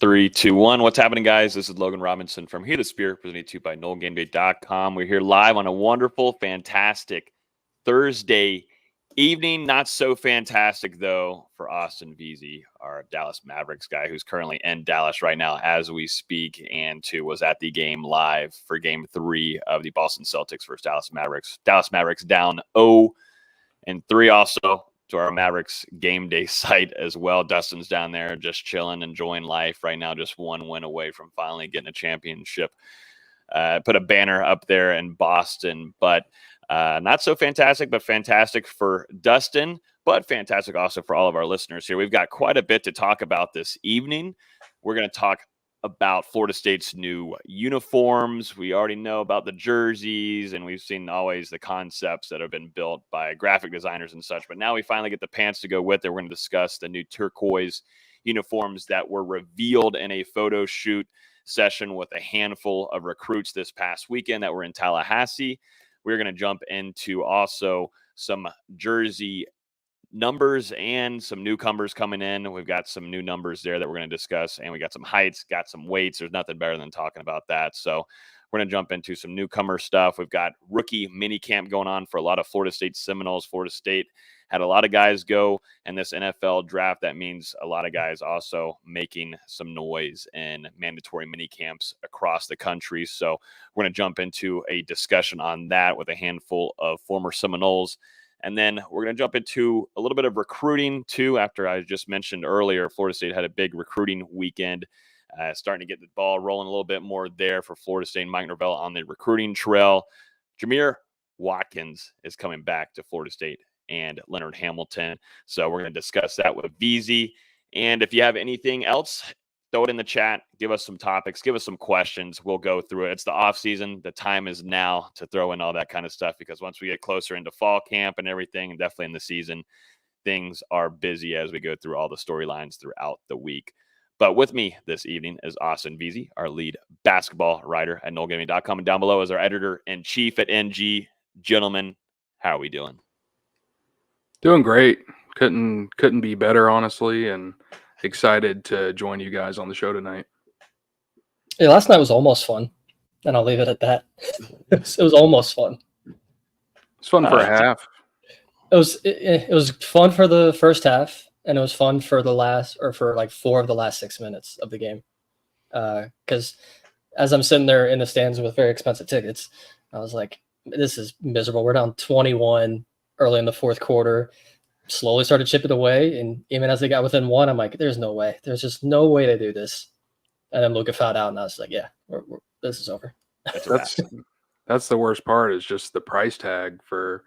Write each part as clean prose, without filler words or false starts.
3, 2, 1. What's happening, guys? This is Logan Robinson from Here the Spear, presented to you by NoleGameday.com. We're here live on a wonderful, fantastic Thursday evening. Not so fantastic, though, for Austin Veazey, our Dallas Mavericks guy, who's currently in Dallas right now as we speak, and who was at the game live for Game 3 of the Boston Celtics versus Dallas Mavericks. Dallas Mavericks down 0-3 also to our Mavericks game day site as well. Dustin's down there just chilling, enjoying life right now, just one win away from finally getting a championship. Put a banner up there in Boston, but not so fantastic, but fantastic for Dustin, but fantastic also for all of our listeners here. We've got quite a bit to talk about this evening. We're going to talk about Florida State's new uniforms. We already know about the jerseys, and we've seen always the concepts that have been built by graphic designers and such. But now we finally get the pants to go with it. We're going to discuss the new turquoise uniforms that were revealed in a photo shoot session with a handful of recruits this past weekend that were in Tallahassee. We're going to jump into also some jersey numbers and some newcomers coming in. We've got some new numbers there that we're going to discuss, and we got some heights, got some weights. There's nothing better than talking about that. So we're going to jump into some newcomer stuff. We've got rookie mini camp going on for a lot of Florida State Seminoles. Florida State had a lot of guys go in this NFL draft. That means a lot of guys also making some noise in mandatory mini camps across the country. So we're going to jump into a discussion on that with a handful of former Seminoles. And then we're going to jump into a little bit of recruiting, too, after I just mentioned earlier, Florida State had a big recruiting weekend, starting to get the ball rolling a little bit more there for Florida State and Mike Norvell on the recruiting trail. Jameer Watkins is coming back to Florida State and Leonard Hamilton. So we're going to discuss that with Veazey. And if you have anything else, throw it in the chat. Give us some topics. Give us some questions. We'll go through it. It's the off season. The time is now to throw in all that kind of stuff, because once we get closer into fall camp and everything, and definitely in the season, things are busy as we go through all the storylines throughout the week. But with me this evening is Austin Veazey, our lead basketball writer at NoleGameday.com. And down below is our editor-in-chief at NG. Gentlemen, how are we doing? Doing great. Couldn't be better, honestly, and excited to join you guys on the show tonight. Yeah, last night was almost fun, and I'll leave it at that. It was almost fun. It's fun for a half. It was fun for the first half, and it was fun for like 4 of the last 6 minutes of the game. Because as I'm sitting there in the stands with very expensive tickets, I was like, this is miserable. We're down 21 early in the fourth quarter. Slowly started chipping away, and even as they got within 1, I'm like, there's no way. There's just no way to do this. And then Luka fouled out, and I was like, yeah, this is over. That's the worst part, is just the price tag for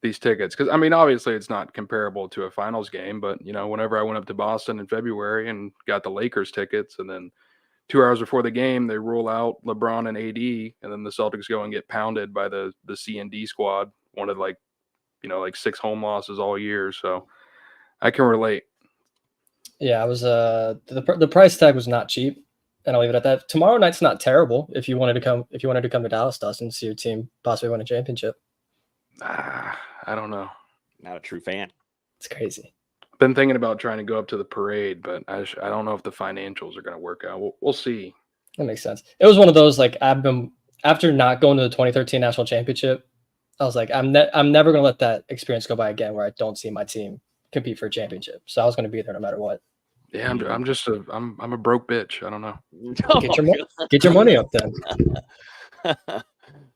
these tickets. Because, I mean, obviously it's not comparable to a finals game, but, you know, whenever I went up to Boston in February and got the Lakers tickets, and then 2 hours before the game, they rule out LeBron and AD, and then the Celtics go and get pounded by the C and D squad, one of like 6 home losses all year. So I can relate. Yeah, I was the price tag was not cheap, and I'll leave it at that. Tomorrow night's not terrible if you wanted to come to Dallas, Dustin, see your team possibly win a championship. I don't know. Not a true fan. It's crazy. Been thinking about trying to go up to the parade, but I don't know if the financials are going to work out. We'll see. That makes sense. It was one of those, like, after not going to the 2013 national championship, I was like, I'm never going to let that experience go by again, where I don't see my team compete for a championship. So I was going to be there no matter what. Yeah, I'm a broke bitch. I don't know. Get your money up then.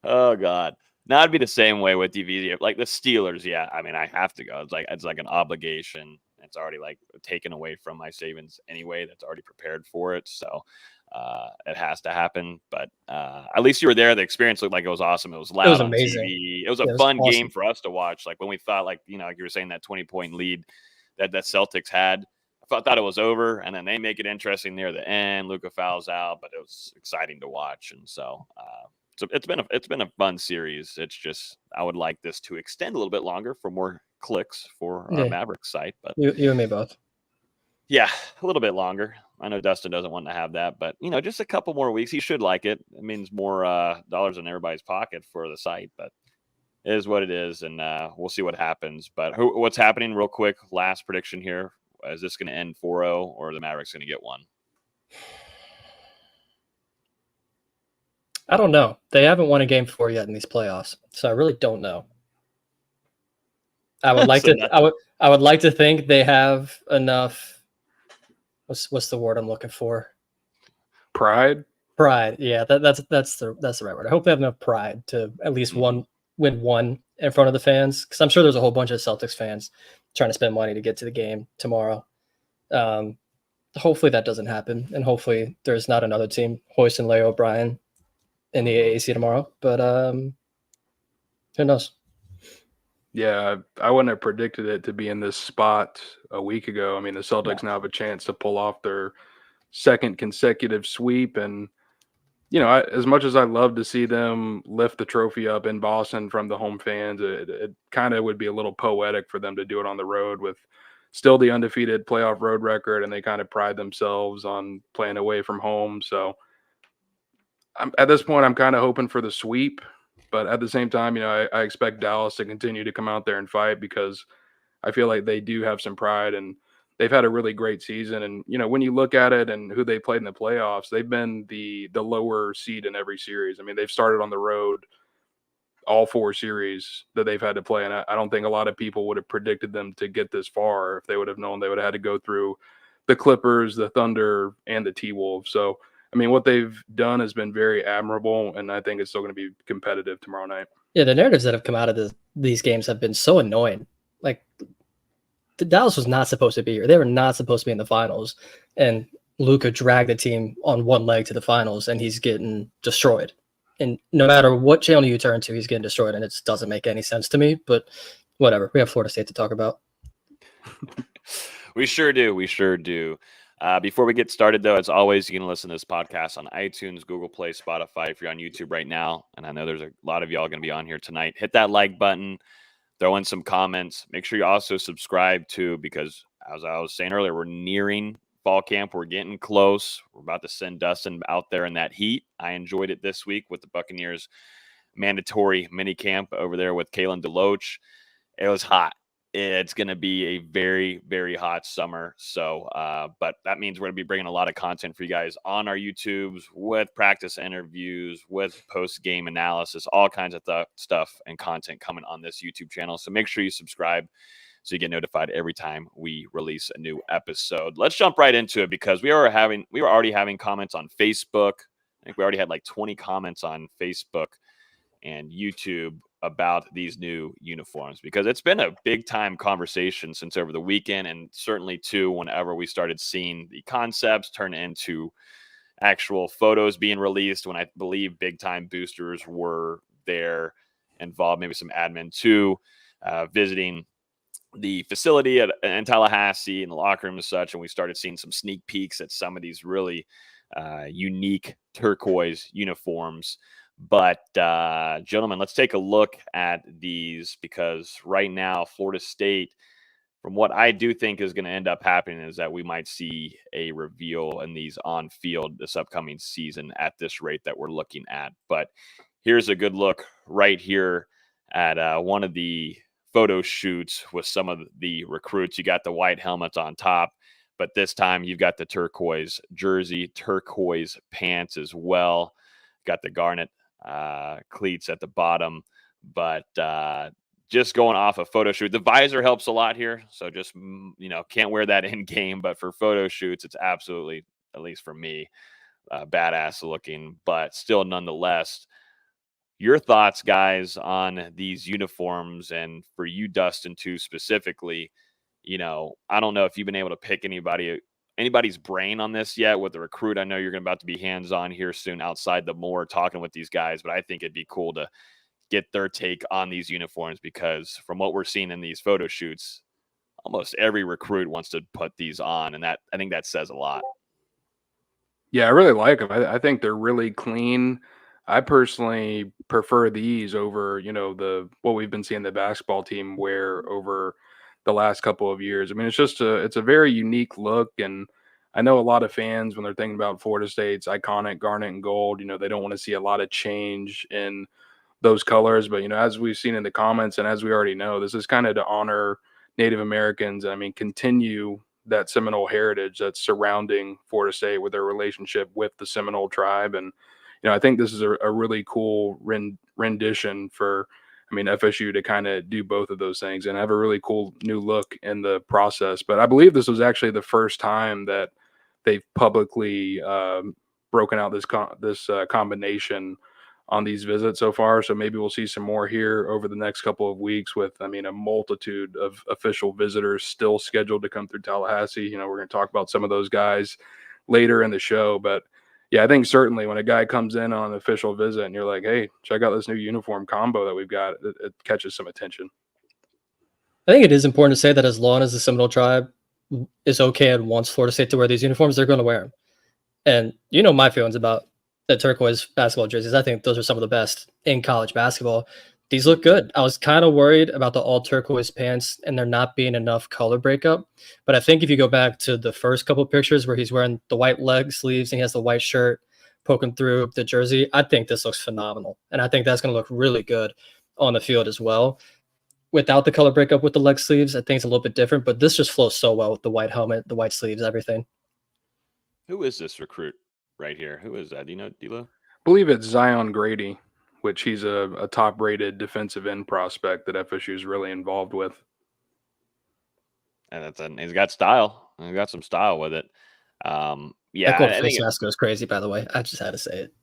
Oh God. Now it'd be the same way with DV. Like the Steelers, yeah. I mean, I have to go. It's like an obligation. It's already like taken away from my savings anyway. That's already prepared for it. So it has to happen. But at least you were there. The experience looked like it was awesome. It was loud. It was amazing. On TV. It was a fun game for us to watch. Like when we thought, like you were saying, that 20-point lead that Celtics had. I thought it was over, and then they make it interesting near the end. Luka fouls out, but it was exciting to watch. And so it's been a fun series. It's just I would like this to extend a little bit longer for more clicks for our Mavericks site. But you and me both. Yeah, a little bit longer. I know Dustin doesn't want to have that, but just a couple more weeks. He should like it. It means more dollars in everybody's pocket for the site, but it is what it is, and we'll see what happens. But what's happening real quick? Last prediction here. Is this going to end 4-0, or are the Mavericks going to get one? I don't know. They haven't won a game 4 yet in these playoffs, so I really don't know. I would like So to. I would like to think they have enough. What's the word I'm looking for? Pride. Pride. Yeah, that's the right word. I hope they have enough pride to at least win one in front of the fans, because I'm sure there's a whole bunch of Celtics fans trying to spend money to get to the game tomorrow. Hopefully that doesn't happen, and hopefully there's not another team hoisting Larry O'Brien in the AAC tomorrow. But who knows? Yeah, I wouldn't have predicted it to be in this spot a week ago. I mean, the Celtics now have a chance to pull off their second consecutive sweep. And, as much as I love to see them lift the trophy up in Boston from the home fans, it kind of would be a little poetic for them to do it on the road with still the undefeated playoff road record. And they kind of pride themselves on playing away from home. So at this point, I'm kind of hoping for the sweep. But at the same time, I expect Dallas to continue to come out there and fight, because I feel like they do have some pride and they've had a really great season. And, when you look at it and who they played in the playoffs, they've been the lower seed in every series. I mean, they've started on the road all 4 series that they've had to play. And I don't think a lot of people would have predicted them to get this far if they would have known they would have had to go through the Clippers, the Thunder, and the T-Wolves. So, I mean, what they've done has been very admirable, and I think it's still going to be competitive tomorrow night. Yeah, the narratives that have come out of these games have been so annoying. Like, Dallas was not supposed to be here. They were not supposed to be in the finals, and Luka dragged the team on one leg to the finals, and he's getting destroyed. And no matter what channel you turn to, he's getting destroyed, and it doesn't make any sense to me. But whatever, we have Florida State to talk about. We sure do. We sure do. Before we get started, though, as always, you can listen to this podcast on iTunes, Google Play, Spotify. If you're on YouTube right now, and I know there's a lot of y'all going to be on here tonight, hit that like button, throw in some comments. Make sure you also subscribe too, because as I was saying earlier, we're nearing fall camp. We're getting close. We're about to send Dustin out there in that heat. I enjoyed it this week with the Buccaneers mandatory mini camp over there with Kalen DeLoach. It was hot. It's going to be a very, very hot summer. So, but that means we're going to be bringing a lot of content for you guys on our YouTubes, with practice interviews, with post-game analysis, all kinds of stuff and content coming on this YouTube channel. So make sure you subscribe so you get notified every time we release a new episode. Let's jump right into it, because we were already having comments on Facebook. I think we already had like 20 comments on Facebook and YouTube about these new uniforms, because it's been a big time conversation since over the weekend, and certainly too whenever we started seeing the concepts turn into actual photos being released, when I believe big time boosters were there involved, maybe some admin too, visiting the facility in Tallahassee and the locker room and such, and we started seeing some sneak peeks at some of these really unique turquoise uniforms. But gentlemen, let's take a look at these, because right now Florida State, from what I do think is going to end up happening, is that we might see a reveal in these on field this upcoming season at this rate that we're looking at. But here's a good look right here at one of the photo shoots with some of the recruits. You got the white helmets on top, but this time you've got the turquoise jersey, turquoise pants as well. Got the garnet cleats at the bottom, but just going off a photo shoot, the visor helps a lot here. So just, can't wear that in game, but for photo shoots, it's absolutely, at least for me, badass looking, but still nonetheless. Your thoughts, guys, on these uniforms, and for you, Dustin, too, specifically. I don't know if you've been able to pick anybody's brain on this yet with the recruit. I know you're about to be hands-on here soon outside the moor talking with these guys, but I think it'd be cool to get their take on these uniforms, because from what we're seeing in these photo shoots, almost every recruit wants to put these on, and I think that says a lot. Yeah, I really like them. I think they're really clean. I personally prefer these over, what we've been seeing the basketball team wear over the last couple of years. I mean, it's a very unique look, and I know a lot of fans, when they're thinking about Florida State's iconic garnet and gold, they don't want to see a lot of change in those colors. But, as we've seen in the comments, and as we already know, this is kind of to honor Native Americans. I mean, continue that Seminole heritage that's surrounding Florida State with their relationship with the Seminole tribe. And, I think this is a really cool rendition for, FSU to kind of do both of those things and have a really cool new look in the process. But I believe this was actually the first time that they've publicly broken out this combination on these visits so far. So maybe we'll see some more here over the next couple of weeks with, a multitude of official visitors still scheduled to come through Tallahassee. We're going to talk about some of those guys later in the show, but yeah, I think certainly when a guy comes in on an official visit and you're like, hey, check out this new uniform combo that we've got, it catches some attention. I think it is important to say that as long as the Seminole tribe is okay and wants Florida State to wear these uniforms, they're going to wear them. And my feelings about the turquoise basketball jerseys. I think those are some of the best in college basketball. These look good. I was kind of worried about the all turquoise pants and there not being enough color breakup. But I think if you go back to the first couple of pictures where he's wearing the white leg sleeves and he has the white shirt poking through the jersey, I think this looks phenomenal. And I think that's going to look really good on the field as well. Without the color breakup with the leg sleeves, I think it's a little bit different, but this just flows so well with the white helmet, the white sleeves, everything. Who is this recruit right here? Who is that? Do you know, D'Lo? I believe it's Zion Grady, which he's a top-rated defensive end prospect that FSU is really involved with. And he's got style. He's got some style with it. Yeah, that gold face mask goes crazy, by the way. I just had to say it.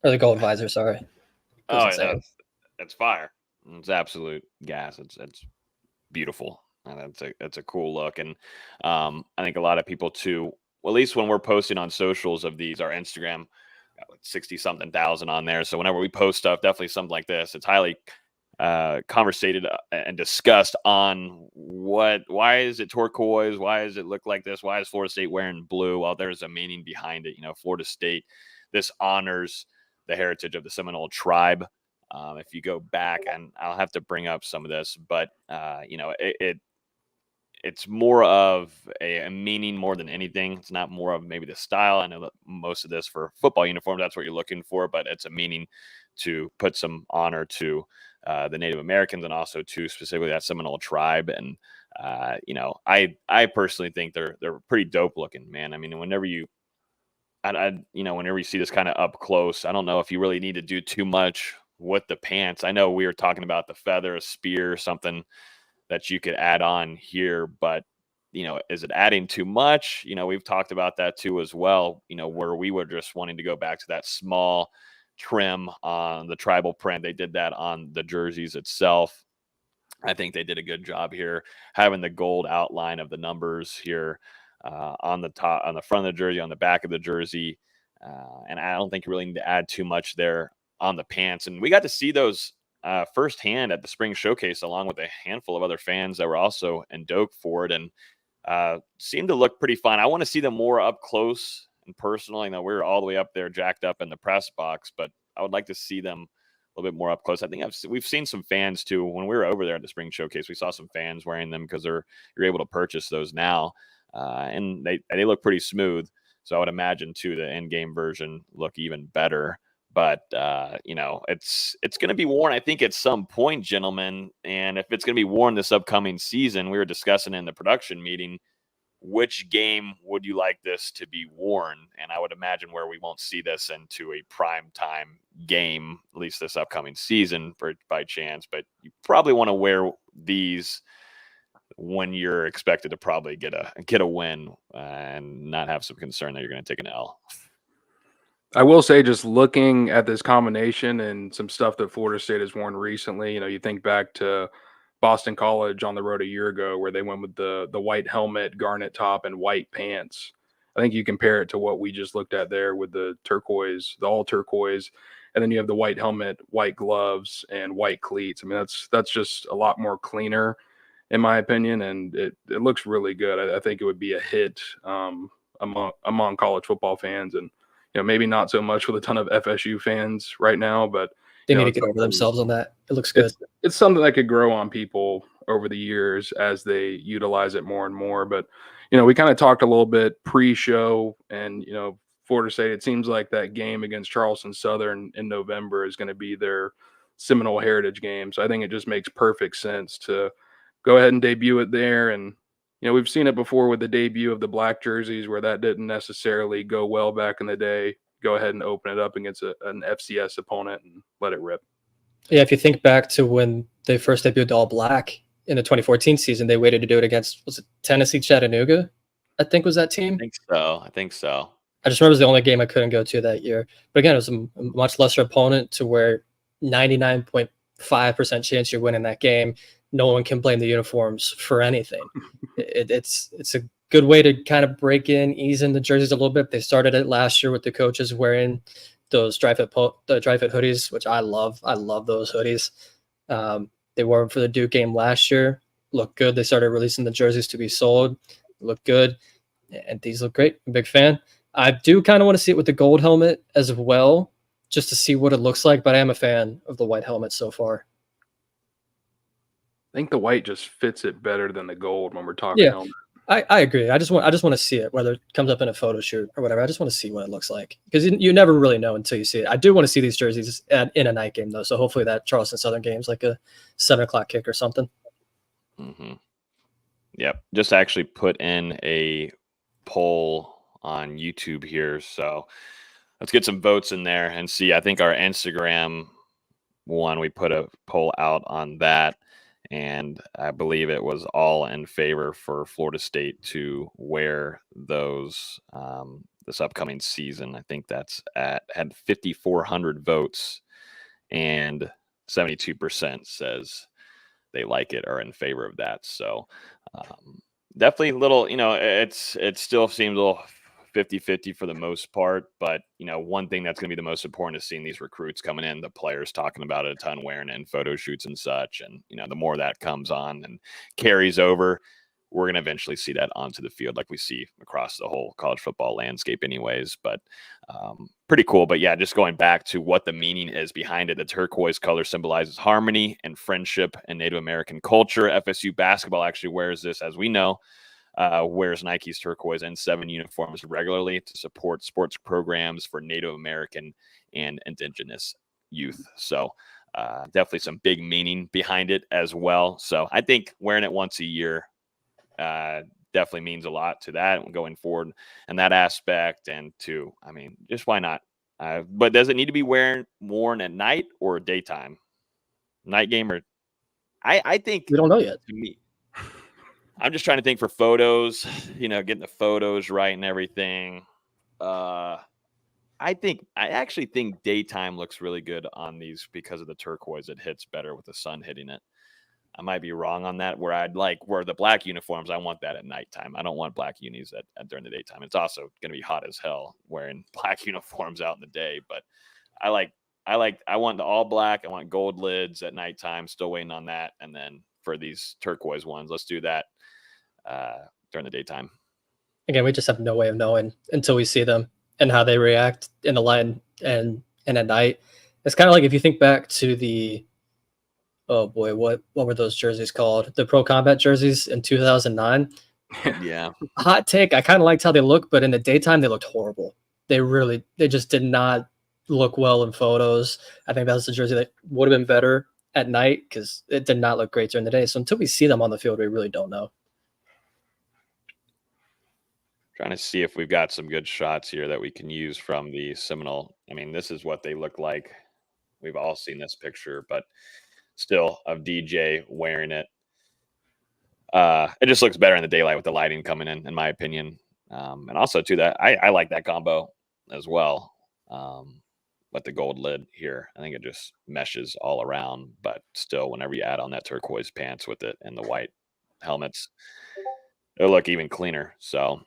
Or the gold visor, sorry. Oh, that's fire. It's absolute gas. It's beautiful. And that's a cool look. And I think a lot of people too, well, at least when we're posting on socials of these, our Instagram got like 60-something thousand on there. So whenever we post stuff, definitely something like this, it's highly conversated and discussed on why is it turquoise? Why does it look like this? Why is Florida State wearing blue? Well, there's a meaning behind it. Florida State, this honors the heritage of the Seminole tribe. If you go back, and I'll have to bring up some of this, but it's more of a meaning more than anything. It's not more of maybe the style. I know that most of this for football uniforms, that's what you're looking for, but it's a meaning to put some honor to the Native Americans and also to specifically that Seminole tribe. And, I personally think they're pretty dope looking, man. I mean, whenever you see this kind of up close, I don't know if you really need to do too much with the pants. I know we were talking about the feather, a spear, something that you could add on here, but is it adding too much? We've talked about that too as well, where we were just wanting to go back to that small trim on the tribal print. They did that on the jerseys itself. I think they did a good job here having the gold outline of the numbers here on the top, on the front of the jersey, on the back of the jersey. And I don't think you really need to add too much there on the pants. And we got to see those firsthand at the spring showcase, along with a handful of other fans that were also in Doak for it, and seemed to look pretty fun. I want to see them more up close and personal. We were all the way up there, jacked up in the press box, but I would like to see them a little bit more up close. I think we've seen some fans too. When we were over there at the spring showcase, we saw some fans wearing them because you're able to purchase those now, and they look pretty smooth. So I would imagine too the in-game version look even better. But, it's going to be worn, I think, at some point, gentlemen. And if it's going to be worn this upcoming season, we were discussing in the production meeting, which game would you like this to be worn? And I would imagine where we won't see this into a prime time game, at least this upcoming season by chance. But you probably want to wear these when you're expected to probably get a win and not have some concern that you're going to take an L. I will say, just looking at this combination and some stuff that Florida State has worn recently, you think back to Boston College on the road a year ago where they went with the white helmet, garnet top, and white pants. I think you compare it to what we just looked at there with the turquoise, the all turquoise, and then you have the white helmet, white gloves, and white cleats. I mean, that's just a lot more cleaner, in my opinion, and it looks really good. I think it would be a hit among college football fans, and maybe not so much with a ton of FSU fans right now, but they need to get over themselves on that. It looks good. It's something that could grow on people over the years as they utilize it more and more. But, we kind of talked a little bit pre-show, and, Florida State, it seems like that game against Charleston Southern in November is going to be their Seminole Heritage game. So I think it just makes perfect sense to go ahead and debut it there. And we've seen it before with the debut of the black jerseys where that didn't necessarily go well back in the day. go ahead and open it up against an FCS opponent and let it rip. Yeah, if you think back to when they first debuted all black in the 2014 season, they waited to do it against, was it Tennessee Chattanooga? I think was that team. I think so. I just remember it was the only game I couldn't go to that year. But again, it was a much lesser opponent to where 99.5% chance you're winning that game. No one can blame the uniforms for anything. It's a good way to kind of break in, ease in the jerseys a little bit. They started it last year with the coaches wearing those dry fit hoodies, which I love. I love those hoodies. They wore them for the Duke game last year. Looked good. They started releasing the jerseys to be sold. Looked good. And these look great. I'm a big fan. I do kind of want to see it with the gold helmet as well, just to see what it looks like. But I am a fan of the white helmet so far. I think the white just fits it better than the gold when we're talking helmet. I agree. I just want to see it, whether it comes up in a photo shoot or whatever. I just want to see what it looks like, because you never really know until you see it. I do want to see these jerseys in a night game though, so hopefully that Charleston Southern game's like a 7:00 kick or something. Mm-hmm. Yep. Just actually put in a poll on YouTube here, so let's get some votes in there and see. I think our Instagram one, we put a poll out on that, and I believe it was all in favor for Florida State to wear those this upcoming season. I think that's had 5,400 votes, and 72% says they like it or in favor of that. So definitely a little, it still seems a little 50-50 for the most part, but one thing that's going to be the most important is seeing these recruits coming in, the players talking about it a ton, wearing it in photo shoots and such. And the more that comes on and carries over, we're going to eventually see that onto the field, like we see across the whole college football landscape anyways. But pretty cool. But yeah, just going back to what the meaning is behind it, the turquoise color symbolizes harmony and friendship and Native American culture. FSU basketball actually wears this, as we know, wears Nike's turquoise N7 uniforms regularly to support sports programs for Native American and indigenous youth. So definitely some big meaning behind it as well. So I think wearing it once a year definitely means a lot to that going forward and that aspect. And just why not? But does it need to be worn at night or daytime? Night game or I think we don't know yet. To me, I'm just trying to think for photos, getting the photos right and everything. I actually think daytime looks really good on these because of the turquoise. It hits better with the sun hitting it. I might be wrong on that, where the black uniforms, I want that at nighttime. I don't want black unis during the daytime. It's also going to be hot as hell wearing black uniforms out in the day, but I want the all black. I want gold lids at nighttime. Still waiting on that. And then for these turquoise ones, let's do that during the daytime. Again, we just have no way of knowing until we see them and how they react in the light and at night. It's kind of like if you think back to the, oh boy, what were those jerseys called? The Pro Combat jerseys in 2009. Yeah. Hot take. I kind of liked how they looked, but in the daytime they looked horrible. They just did not look well in photos. I think that was the jersey that would have been better at night because it did not look great during the day. So until we see them on the field, we really don't know. Trying to see if we've got some good shots here that we can use from the Seminole. This is what they look like. We've all seen this picture, but still of DJ wearing it. It just looks better in the daylight with the lighting coming in my opinion. And also too, that I like that combo as well. With the gold lid here, I think it just meshes all around, but still whenever you add on that turquoise pants with it and the white helmets, it'll look even cleaner. So,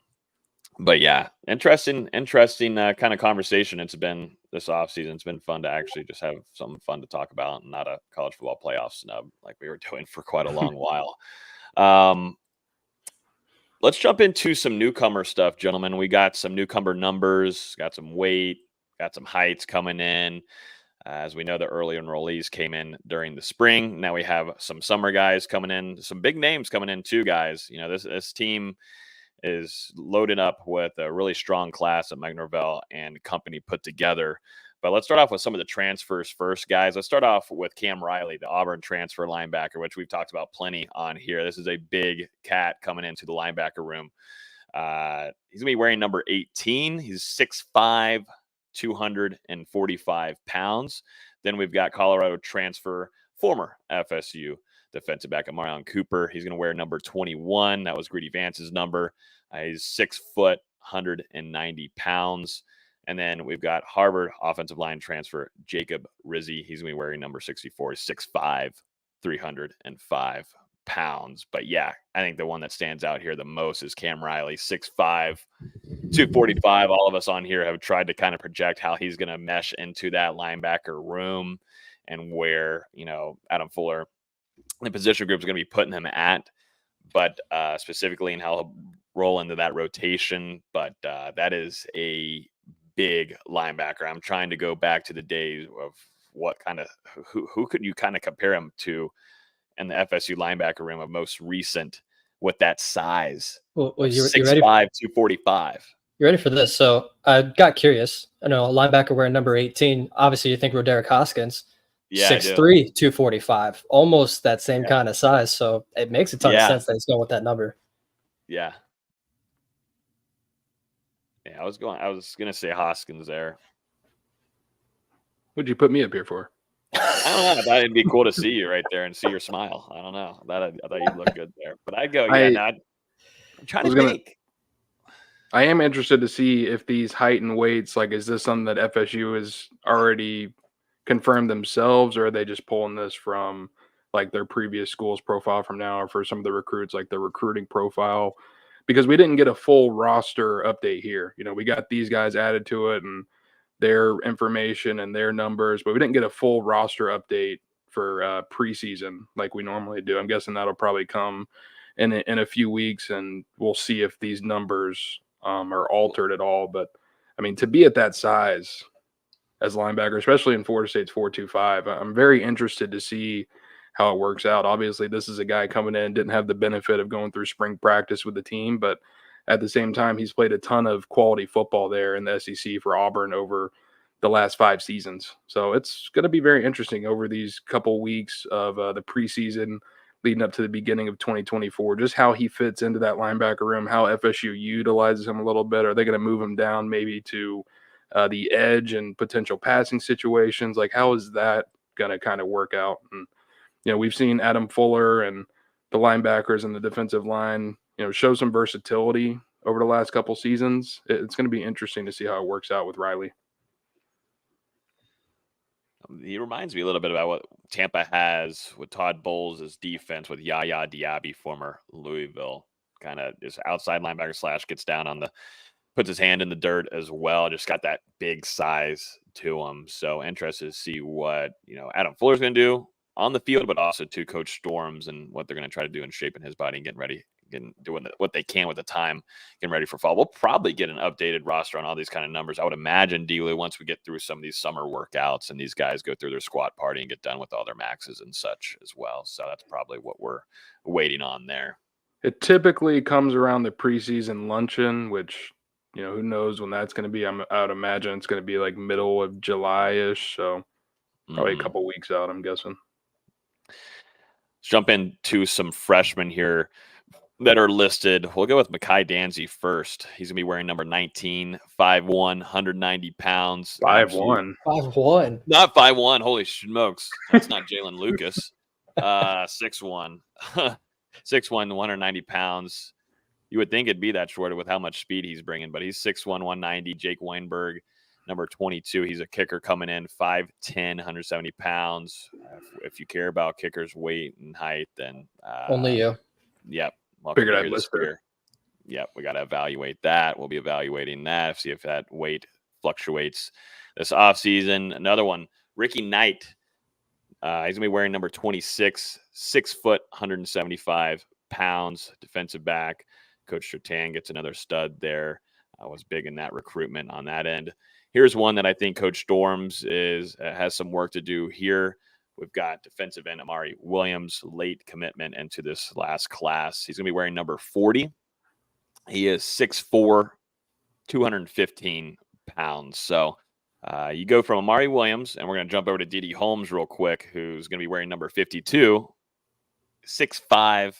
but yeah, interesting kind of conversation it's been this offseason. It's been fun to actually just have something fun to talk about and not a college football playoff snub like we were doing for quite a long while. Let's jump into some newcomer stuff, gentlemen. We got some newcomer numbers, got some weight, got some heights coming in. As we know, the early enrollees came in during the spring. Now we have some summer guys coming in, some big names coming in too, guys. This team is loaded up with a really strong class that Mike Norvell and company put together. But let's start off with some of the transfers first, guys. Let's start off with Cam Riley, the Auburn transfer linebacker, which we've talked about plenty on here. This is a big cat coming into the linebacker room. He's going to be wearing number 18. He's 6'5", 245 pounds. Then we've got Colorado transfer, former FSU defensive back Amarion Cooper. He's going to wear number 21. That was Greedy Vance's number. He's 6 foot, 190 pounds. And then we've got Harvard offensive line transfer Jacob Rizzi. He's going to be wearing number 64, 6'5", 305 pounds. But yeah, I think the one that stands out here the most is Cam Riley, 6'5", 245. All of us on here have tried to kind of project how he's going to mesh into that linebacker room and where, Adam Fuller, the position group, is going to be putting him at, but specifically in how he'll roll into that rotation. But that is a big linebacker. I'm trying to go back to the days of what kind of who could you kind of compare him to in the FSU linebacker room of most recent with that size. Well, you 6'5", 245. You ready for this? So I got curious. I know a linebacker wearing number 18. Obviously, you think Roderick Hoskins. Yeah, 6'3", 245. Almost that same kind of size. So it makes a ton of sense that he's going with that number. Yeah. Yeah, I was gonna say Hoskins there. What'd you put me up here for? I don't know. I thought it'd be cool to see you right there and see your smile. I don't know. I thought you'd look good there. But I'd go, I'm trying to think. I am interested to see if these height and weights, like, is this something that FSU has already confirmed themselves, or are they just pulling this from like their previous school's profile from now, or for some of the recruits, like their recruiting profile? Because we didn't get a full roster update here. We got these guys added to it and their information and their numbers, but we didn't get a full roster update for preseason like we normally do. I'm guessing that'll probably come in a few weeks, and we'll see if these numbers are altered at all. But I mean, to be at that size as linebacker, especially in Florida State's 4.25, I'm very interested to see how it works out. Obviously, this is a guy coming in, didn't have the benefit of going through spring practice with the team, but at the same time, he's played a ton of quality football there in the SEC for Auburn over the last 5 seasons. So it's going to be very interesting over these couple weeks of the preseason leading up to the beginning of 2024, just how he fits into that linebacker room, how FSU utilizes him a little bit. Are they going to move him down maybe to the edge and potential passing situations? Like, how is that going to kind of work out? And we've seen Adam Fuller and the linebackers and the defensive line, show some versatility over the last couple seasons. It's going to be interesting to see how it works out with Riley. He reminds me a little bit about what Tampa has with Todd Bowles' defense with Yaya Diaby, former Louisville. Kind of this outside linebacker / gets down puts his hand in the dirt as well. Just got that big size to him. So interested to see what, Adam Fuller's going to do on the field, but also to Coach Storms and what they're going to try to do in shaping his body and getting ready, doing what they can with the time, getting ready for fall. We'll probably get an updated roster on all these kind of numbers. I would imagine, D-Lou, once we get through some of these summer workouts and these guys go through their squat party and get done with all their maxes and such as well. So that's probably what we're waiting on there. It typically comes around the preseason luncheon, which, who knows when that's going to be. I would imagine it's going to be like middle of July-ish. So probably a couple weeks out, I'm guessing. Let's jump into some freshmen here that are listed. We'll go with Mekhi Danzy first. He's going to be wearing number 19, 5'1", 190 pounds. 5'1". 5'1". Not 5'1". Holy smokes. That's not Jalen Lucas. 6'1". 6'1", 190 pounds. You would think it'd be that short with how much speed he's bringing, but he's 6'1", 190. Jake Weinberg, number 22. He's a kicker coming in, 5'10", 170 pounds. If you care about kickers' weight and height, then only you. Yep. Figured I'd list her. Yep, we got to evaluate that. We'll be evaluating that, see if that weight fluctuates this offseason. Another one, Ricky Knight. He's going to be wearing number 26, 6 foot, 175 pounds, defensive back. Coach Sertan gets another stud there. Was big in that recruitment on that end. Here's one that I think Coach Storms has some work to do here. We've got defensive end Amari Williams, late commitment into this last class. He's going to be wearing number 40. He is 6'4", 215 pounds. So you go from Amari Williams, and we're going to jump over to D.D. Holmes real quick, who's going to be wearing number 52, 6'5",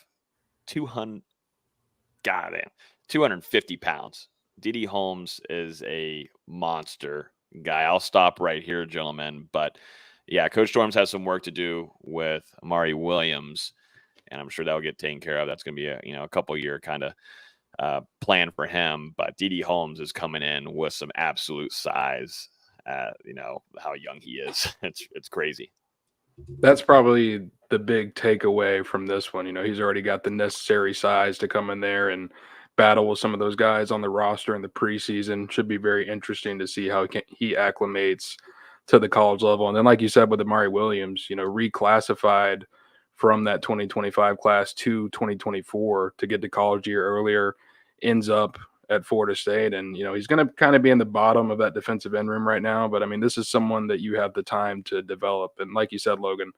250 pounds. D.D. Holmes is a monster guy. I'll stop right here, gentlemen. But yeah, Coach Storms has some work to do with Amari Williams, and I'm sure that'll get taken care of. That's going to be a couple year kind of plan for him. But D.D. Holmes is coming in with some absolute size. How young he is. It's crazy. That's probably the big takeaway from this one. He's already got the necessary size to come in there and battle with some of those guys on the roster in the preseason. Should be very interesting to see how he acclimates to the college level. And then, like you said, with Amari Williams, reclassified from that 2025 class to 2024 to get to college a year earlier, ends up at Florida State. And, he's going to kind of be in the bottom of that defensive end room right now. But, I mean, this is someone that you have the time to develop. And like you said, Logan,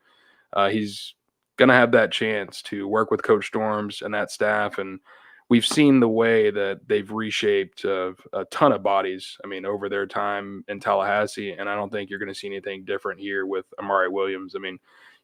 he's going to have that chance to work with Coach Storms and that staff. And we've seen the way that they've reshaped a ton of bodies, over their time in Tallahassee. And I don't think you're going to see anything different here with Amari Williams.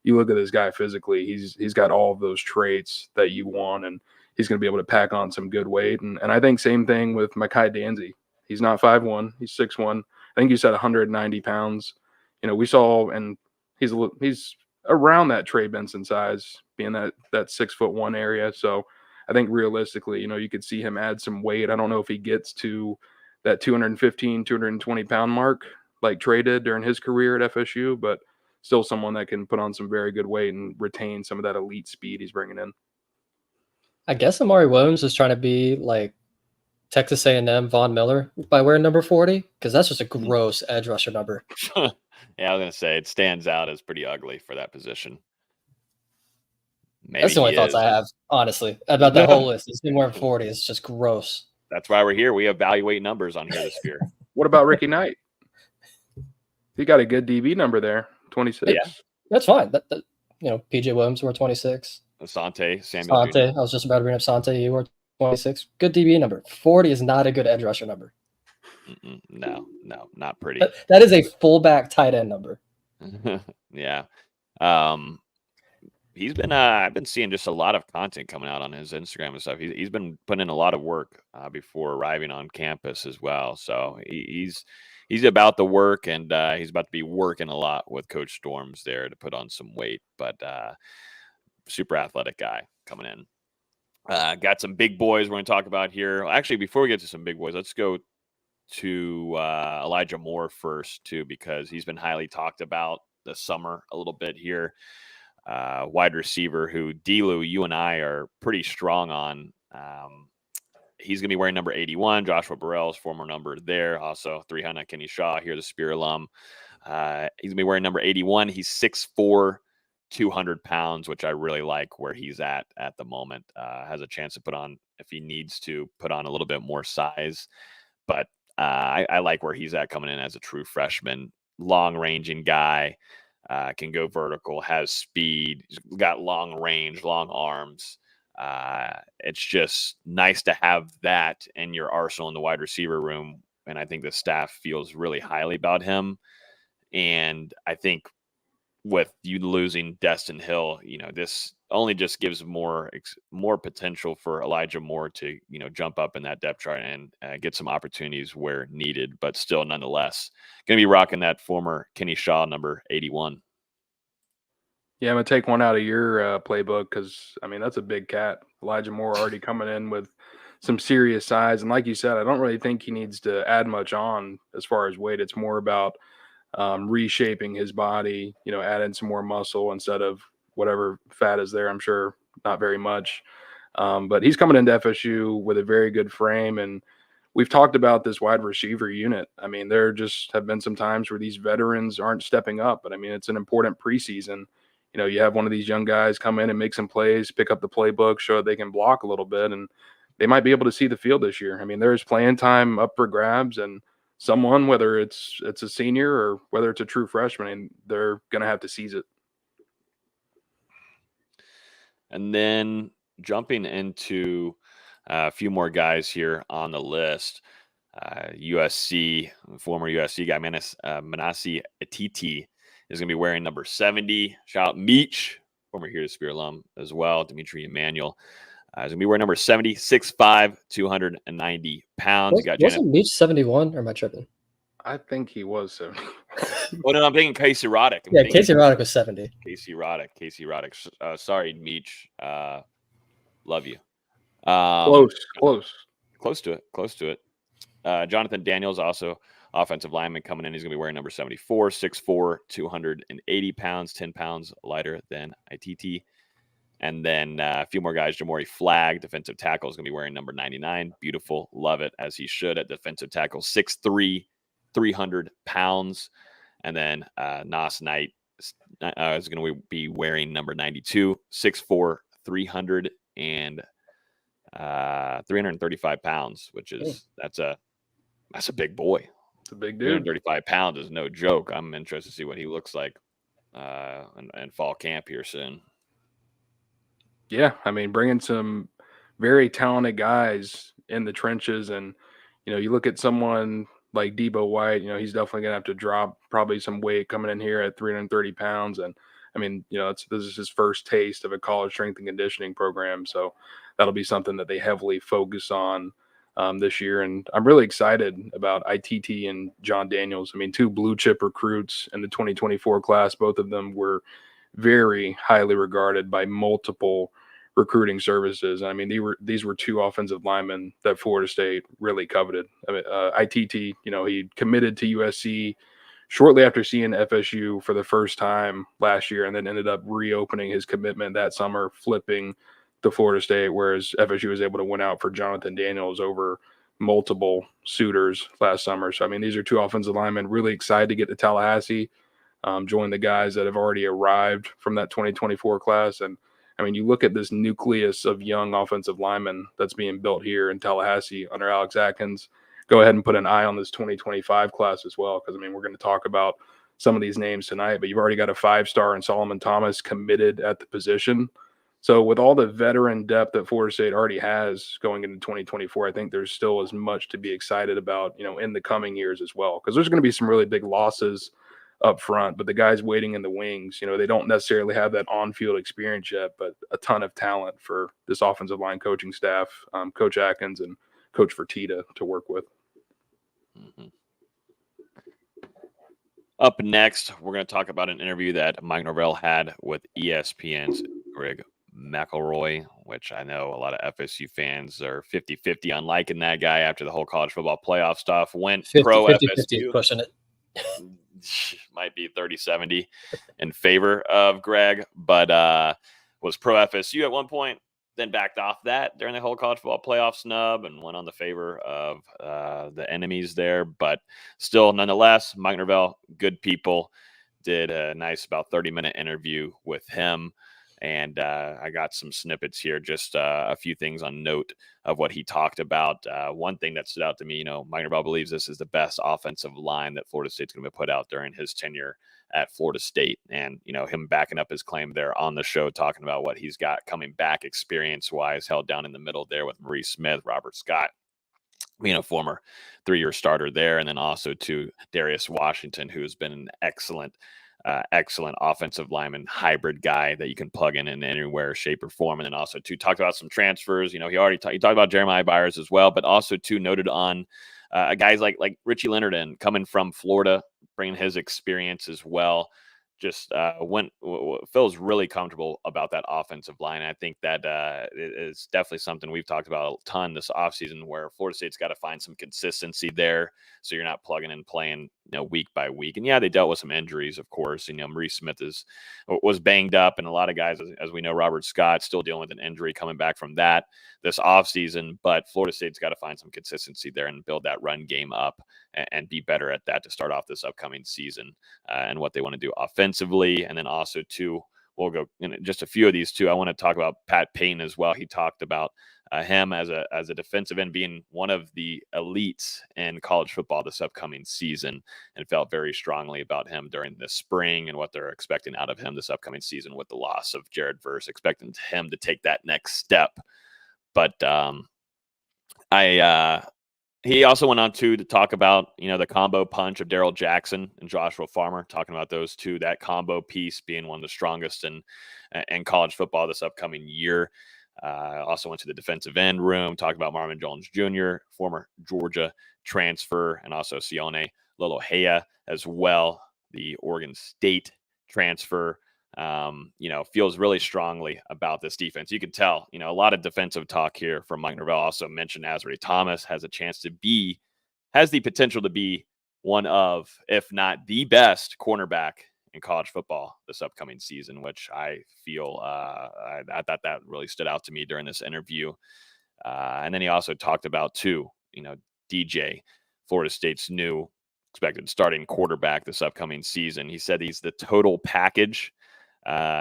You look at this guy physically, he's got all of those traits that you want, and he's going to be able to pack on some good weight. And I think same thing with Mekhi Danzy. He's not 5'1", he's 6'1". I think you said 190 pounds. We saw, and he's around that Trey Benson size, being that 6'1" area. So I think realistically, you could see him add some weight. I don't know if he gets to that 215, 220 pound mark like Trey did during his career at FSU, but still someone that can put on some very good weight and retain some of that elite speed he's bringing in. I guess Amari Williams is trying to be like Texas A&M Von Miller by wearing number 40, because that's just a gross edge rusher number. Yeah, I was going to say it stands out as pretty ugly for that position. Maybe that's the only thoughts I have, honestly, about that whole list. It's him wearing 40. It's just gross. That's why we're here. We evaluate numbers on here this year. What about Ricky Knight? He got a good DB number there, 26. Yeah, that's fine. PJ Williams wore 26. Samuel. I was just about to bring up Sante. He wore 26. Good DB number. 40 is not a good edge rusher number. No, not pretty. That is a fullback tight end number. Yeah. He's been I've been seeing just a lot of content coming out on his Instagram and stuff. He's been putting in a lot of work before arriving on campus as well. So he's about the work, and he's about to be working a lot with Coach Storms there to put on some weight. But super athletic guy coming in. Got some big boys we're going to talk about here. Actually, before we get to some big boys, let's go to Elijah Moore first too, because he's been highly talked about this summer a little bit here. Wide receiver who D-Lou, you and I are pretty strong on. He's going to be wearing number 81. Joshua Burrell's former number there. Also, 300 Kenny Shaw here, the Spear alum. He's going to be wearing number 81. He's 6'4", 200 pounds, which I really like where he's at the moment. Has a chance to put on, if he needs to, put on a little bit more size. But I like where he's at coming in as a true freshman. Long-ranging guy. Can go vertical, has speed, got long range, long arms. It's just nice to have that in your arsenal in the wide receiver room. And I think the staff feels really highly about him. And I think with you losing Dustin Hill, this only just gives more potential for Elijah Moore to, jump up in that depth chart and get some opportunities where needed, but still nonetheless going to be rocking that former Kenny Shaw number 81. Yeah, I'm going to take one out of your playbook because, that's a big cat. Elijah Moore already coming in with some serious size. And like you said, I don't really think he needs to add much on as far as weight. It's more about reshaping his body, adding some more muscle instead of whatever fat is there. I'm sure not very much. But he's coming into FSU with a very good frame. And we've talked about this wide receiver unit. There just have been some times where these veterans aren't stepping up. But, it's an important preseason. You have one of these young guys come in and make some plays, pick up the playbook, show that they can block a little bit, and they might be able to see the field this year. There's playing time up for grabs, and someone, whether it's a senior or whether it's a true freshman, they're going to have to seize it. And then jumping into a few more guys here on the list, USC, former USC guy, Manasseh Atiti, is going to be wearing number 70. Shout out Meach, former Here to Spear alum as well, Dimitri Emmanuel. He's going to be wearing number 70, 6'5", 290 pounds. Wasn't Meach 71, or am I tripping? I think he was 70. Oh, no, I'm thinking Casey Roddick. Yeah, Casey Roddick was 70. Casey Roddick. Sorry, Meech. Love you. Close to it. Jonathan Daniels, also offensive lineman coming in. He's going to be wearing number 74, 6'4", 280 pounds, 10 pounds lighter than ITT. And then a few more guys. Jamori Flagg, defensive tackle, is going to be wearing number 99. Beautiful. Love it, as he should, at defensive tackle. 6'3", 300 pounds. And then Nas Knight is going to be wearing number 92. 6'4", 335 pounds, which is that's a big boy. It's a big dude. 335 pounds is no joke. I'm interested to see what he looks like in fall camp here soon. Yeah, I mean, bringing some very talented guys in the trenches, and you look at someone like Debo White. He's definitely gonna have to drop probably some weight coming in here at 330 pounds, and I mean, this is his first taste of a college strength and conditioning program, so that'll be something that they heavily focus on this year. And I'm really excited about ITT and John Daniels. I mean, two blue chip recruits in the 2024 class. Both of them were very highly regarded by multiple recruiting services. I mean, these were two offensive linemen that Florida State really coveted. I mean, ITT, he committed to USC shortly after seeing FSU for the first time last year, and then ended up reopening his commitment that summer, flipping to Florida State, whereas FSU was able to win out for Jonathan Daniels over multiple suitors last summer. So, I mean, these are two offensive linemen really excited to get to Tallahassee, join the guys that have already arrived from that 2024 class. And I mean, you look at this nucleus of young offensive linemen that's being built here in Tallahassee under Alex Atkins. Go ahead and put an eye on this 2025 class as well, because I mean, we're going to talk about some of these names tonight, but you've already got a 5-star in Solomon Thomas committed at the position. So with all the veteran depth that Florida State already has going into 2024, I think there's still as much to be excited about, in the coming years as well, because there's going to be some really big losses up front, but the guys waiting in the wings, they don't necessarily have that on-field experience yet, but a ton of talent for this offensive line coaching staff, Coach Atkins and Coach Fertitta to work with. Mm-hmm. Up next, we're going to talk about an interview that Mike Norvell had with ESPN's Greg McElroy, which I know a lot of FSU fans are 50-50 on liking that guy after the whole college football playoff stuff. Went 50, pro 50, FSU. 50, pushing it. Might be 30-70 in favor of Greg, but was pro FSU at one point, then backed off that during the whole college football playoff snub and went on the favor of the enemies there. But still, nonetheless, Mike Norvell, good people, did a nice about 30-minute interview with him. And I got some snippets here, just a few things on note of what he talked about. One thing that stood out to me, Mike Norvell believes this is the best offensive line that Florida State's going to put out during his tenure at Florida State. And, him backing up his claim there on the show, talking about what he's got coming back experience-wise, held down in the middle there with Maurice Smith, Robert Scott, being a former 3-year starter there. And then also to Darius Washington, who's been an excellent offensive lineman hybrid guy that you can plug in anywhere, shape, or form. And then also talked about some transfers. He talked about Jeremiah Byers as well, but also noted on guys like Richie Leonard coming from Florida, bringing his experience as well. Just feels really comfortable about that offensive line. I think that is definitely something we've talked about a ton this offseason, where Florida State's got to find some consistency there, so you're not plugging and playing week by week. And yeah, they dealt with some injuries, of course. Maurice Smith was banged up, and a lot of guys, as we know, Robert Scott still dealing with an injury coming back from that this offseason. But Florida State's got to find some consistency there and build that run game up and be better at that to start off this upcoming season and what they want to do offensively. And then also we'll go in just a few of these too. I want to talk about Pat Payne as well. He talked about him as a defensive end being one of the elites in college football this upcoming season, and felt very strongly about him during the spring and what they're expecting out of him this upcoming season with the loss of Jared Verse, expecting him to take that next step. But he also went on to talk about, the combo punch of Darrell Jackson and Joshua Farmer, talking about those two, that combo piece being one of the strongest in college football this upcoming year. Also went to the defensive end room, talked about Marvin Jones Jr., former Georgia transfer, and also Sione Lolohea as well, the Oregon State transfer. Feels really strongly about this defense. You can tell, a lot of defensive talk here from Mike Norvell. Also mentioned Azari Thomas has the potential to be one of, if not the best cornerback in college football this upcoming season, which I feel I thought that really stood out to me during this interview. And then he also talked about too, DJ, Florida State's new expected starting quarterback this upcoming season. He said he's the total package.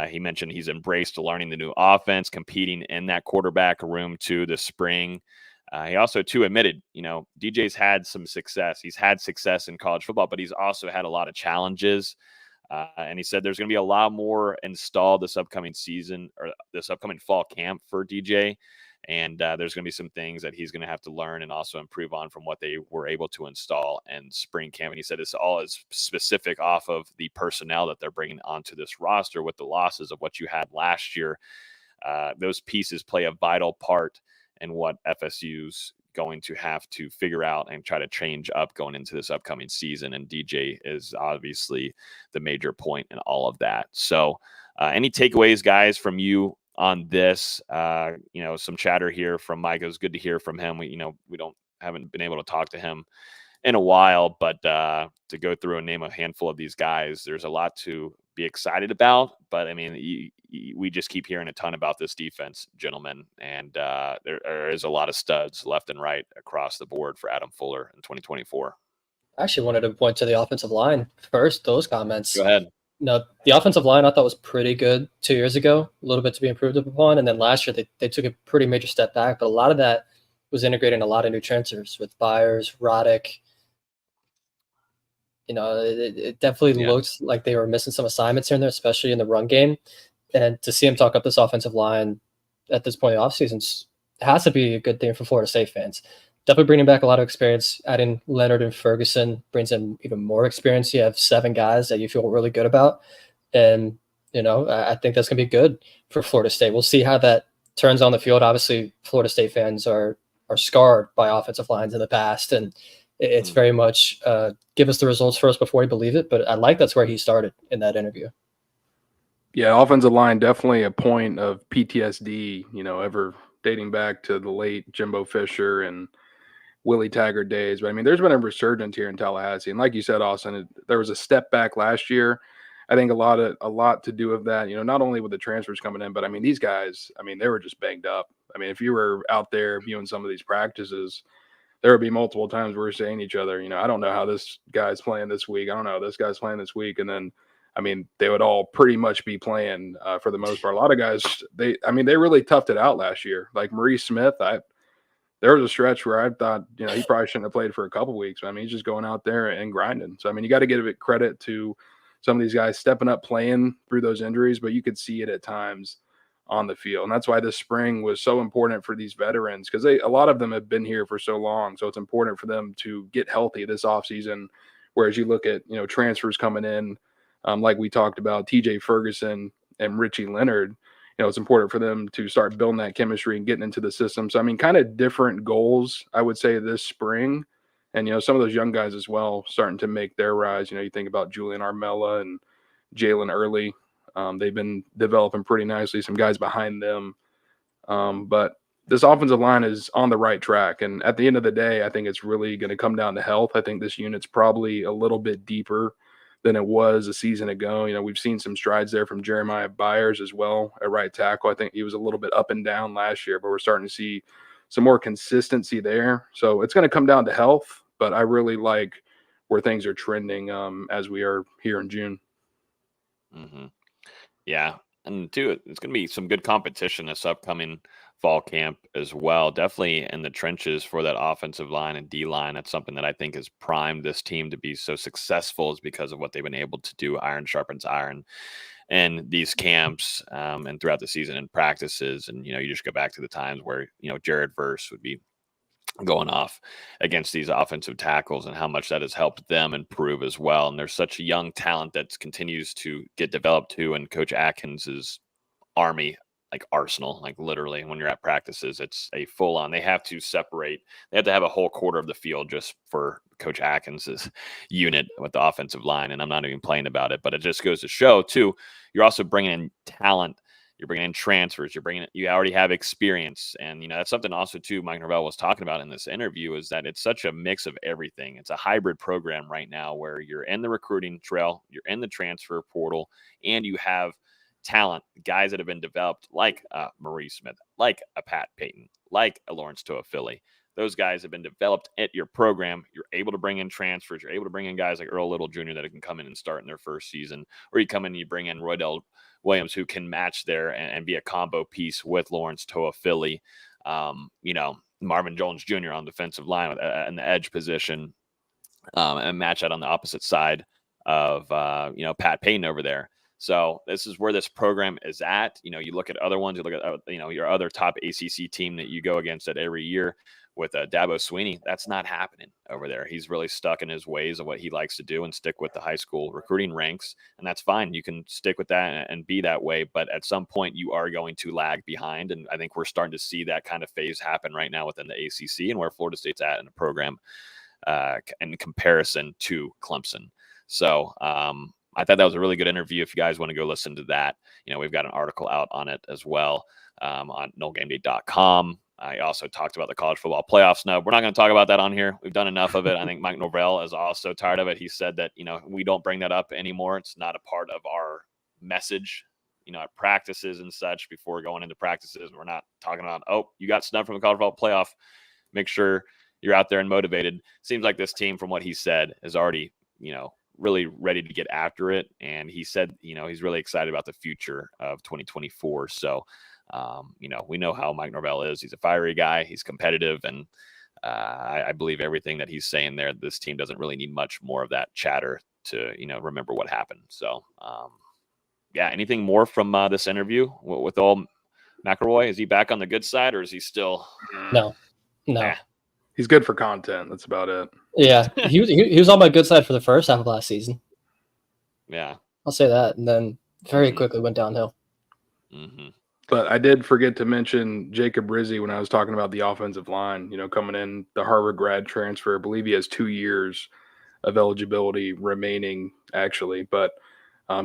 He mentioned he's embraced learning the new offense, competing in that quarterback room too this spring. He also too admitted, DJ's had some success. He's had success in college football, but he's also had a lot of challenges. And he said there's going to be a lot more installed this upcoming season or this upcoming fall camp for DJ. And there's going to be some things that he's going to have to learn and also improve on from what they were able to install in spring camp. And he said this all is specific off of the personnel that they're bringing onto this roster with the losses of what you had last year. Those pieces play a vital part in what FSU's going to have to figure out and try to change up going into this upcoming season. And DJ is obviously the major point in all of that. So any takeaways, guys, from you on this? Some chatter here from Mike. It was good to hear from him. We haven't been able to talk to him in a while, but to go through and name a handful of these guys, there's a lot to be excited about. But I mean, we just keep hearing a ton about this defense, gentlemen, and there is a lot of studs left and right across the board for Adam Fuller in 2024. I actually wanted to point to the offensive line first. Those comments. Go ahead. No, the offensive line I thought was pretty good 2 years ago, a little bit to be improved upon. And then last year they took a pretty major step back, but a lot of that was integrating a lot of new transfers with Byers, Roddick. It definitely looked like they were missing some assignments here and there, especially in the run game. And to see him talk up this offensive line at this point in the offseason has to be a good thing for Florida State fans. Definitely bringing back a lot of experience. Adding Leonard and Ferguson brings in even more experience. You have 7 guys that you feel really good about. And, I think that's going to be good for Florida State. We'll see how that turns on the field. Obviously, Florida State fans are scarred by offensive lines in the past. And it's very much give us the results first before we believe it. But I like that's where he started in that interview. Yeah, offensive line, definitely a point of PTSD, ever dating back to the late Jimbo Fisher and Willie Taggart days. But I mean, there's been a resurgence here in Tallahassee. And like you said, Austin, there was a step back last year. I think a lot to do with that, not only with the transfers coming in, but I mean, these guys, they were just banged up. I mean, if you were out there viewing some of these practices, there would be multiple times we're saying to each other, I don't know how this guy's playing this week. I don't know how this guy's playing this week. And then, they would all pretty much be playing for the most part. A lot of guys, they really toughed it out last year. Like Maurice Smith, there was a stretch where I thought, he probably shouldn't have played for a couple weeks. He's just going out there and grinding. So, you got to give a bit credit to some of these guys stepping up, playing through those injuries, but you could see it at times on the field. And that's why this spring was so important for these veterans, because a lot of them have been here for so long. So it's important for them to get healthy this offseason. Whereas you look at, transfers coming in, like we talked about, TJ Ferguson and Richie Leonard, it's important for them to start building that chemistry and getting into the system. So, kind of different goals, I would say, this spring. And, some of those young guys as well starting to make their rise. You think about Julian Armella and Jalen Early. They've been developing pretty nicely, some guys behind them. But this offensive line is on the right track. And at the end of the day, I think it's really going to come down to health. I think this unit's probably a little bit deeper than it was a season ago. We've seen some strides there from Jeremiah Byers as well at right tackle. I think he was a little bit up and down last year, but we're starting to see some more consistency there. So it's going to come down to health, but I really like where things are trending as we are here in June. Mm-hmm. Yeah. And too, it's going to be some good competition this upcoming fall camp as well. Definitely in the trenches for that offensive line and D line. That's something that I think has primed this team to be so successful, is because of what they've been able to do. Iron sharpens iron in these camps and throughout the season and practices. And, you just go back to the times where, Jared Verse would be going off against these offensive tackles and how much that has helped them improve as well. And there's such a young talent that continues to get developed too. And Coach Atkins's army, like arsenal, like literally when you're at practices, it's a full on, they have to separate. They have to have a whole quarter of the field just for Coach Atkins's unit with the offensive line. And I'm not even playing about it, but it just goes to show too, you're also bringing in talent. You're bringing in transfers. You already have experience. And, that's something also too, Mike Norvell was talking about in this interview, is that it's such a mix of everything. It's a hybrid program right now where you're in the recruiting trail, you're in the transfer portal, and you have talent, guys that have been developed like Maurice Smith, like a Pat Payton, like a Lawrence Toafili. Those guys have been developed at your program. You're able to bring in transfers. You're able to bring in guys like Earl Little Jr. that can come in and start in their first season, or you come in and you bring in Roydell Williams, who can match there and be a combo piece with Lawrence Toafili. Marvin Jones Jr. on defensive line in the edge position, and match that on the opposite side of Pat Payton over there. So this is where this program is at. You look at other ones. You look at your other top ACC team that you go against it every year with Dabo Sweeney. That's not happening over there. He's really stuck in his ways of what he likes to do and stick with the high school recruiting ranks, and that's fine. You can stick with that and be that way, but at some point you are going to lag behind, and I think we're starting to see that kind of phase happen right now within the ACC and where Florida State's at in the program in comparison to Clemson. So I thought that was a really good interview. If you guys want to go listen to that, we've got an article out on it as well on NoleGameday.com. I also talked about the college football playoff snub. We're not going to talk about that on here. We've done enough of it. I think Mike Norvell is also tired of it. He said that, we don't bring that up anymore. It's not a part of our message, at practices and such. Before going into practices, we're not talking about, oh, you got snubbed from the college football playoff. Make sure you're out there and motivated. Seems like this team, from what he said, is already, really ready to get after it. And he said, he's really excited about the future of 2024. So, we know how Mike Norvell is. He's a fiery guy. He's competitive. And I believe everything that he's saying there. This team doesn't really need much more of that chatter to, remember what happened. So, anything more from this interview with old McElroy? Is he back on the good side, or is he still? No. He's good for content. That's about it. Yeah, he was on my good side for the first half of last season. Yeah, I'll say that, and then very quickly went downhill. Mm-hmm. But I did forget to mention Jacob Rizzi when I was talking about the offensive line. Coming in, the Harvard grad transfer. I believe he has 2 years of eligibility remaining, actually. But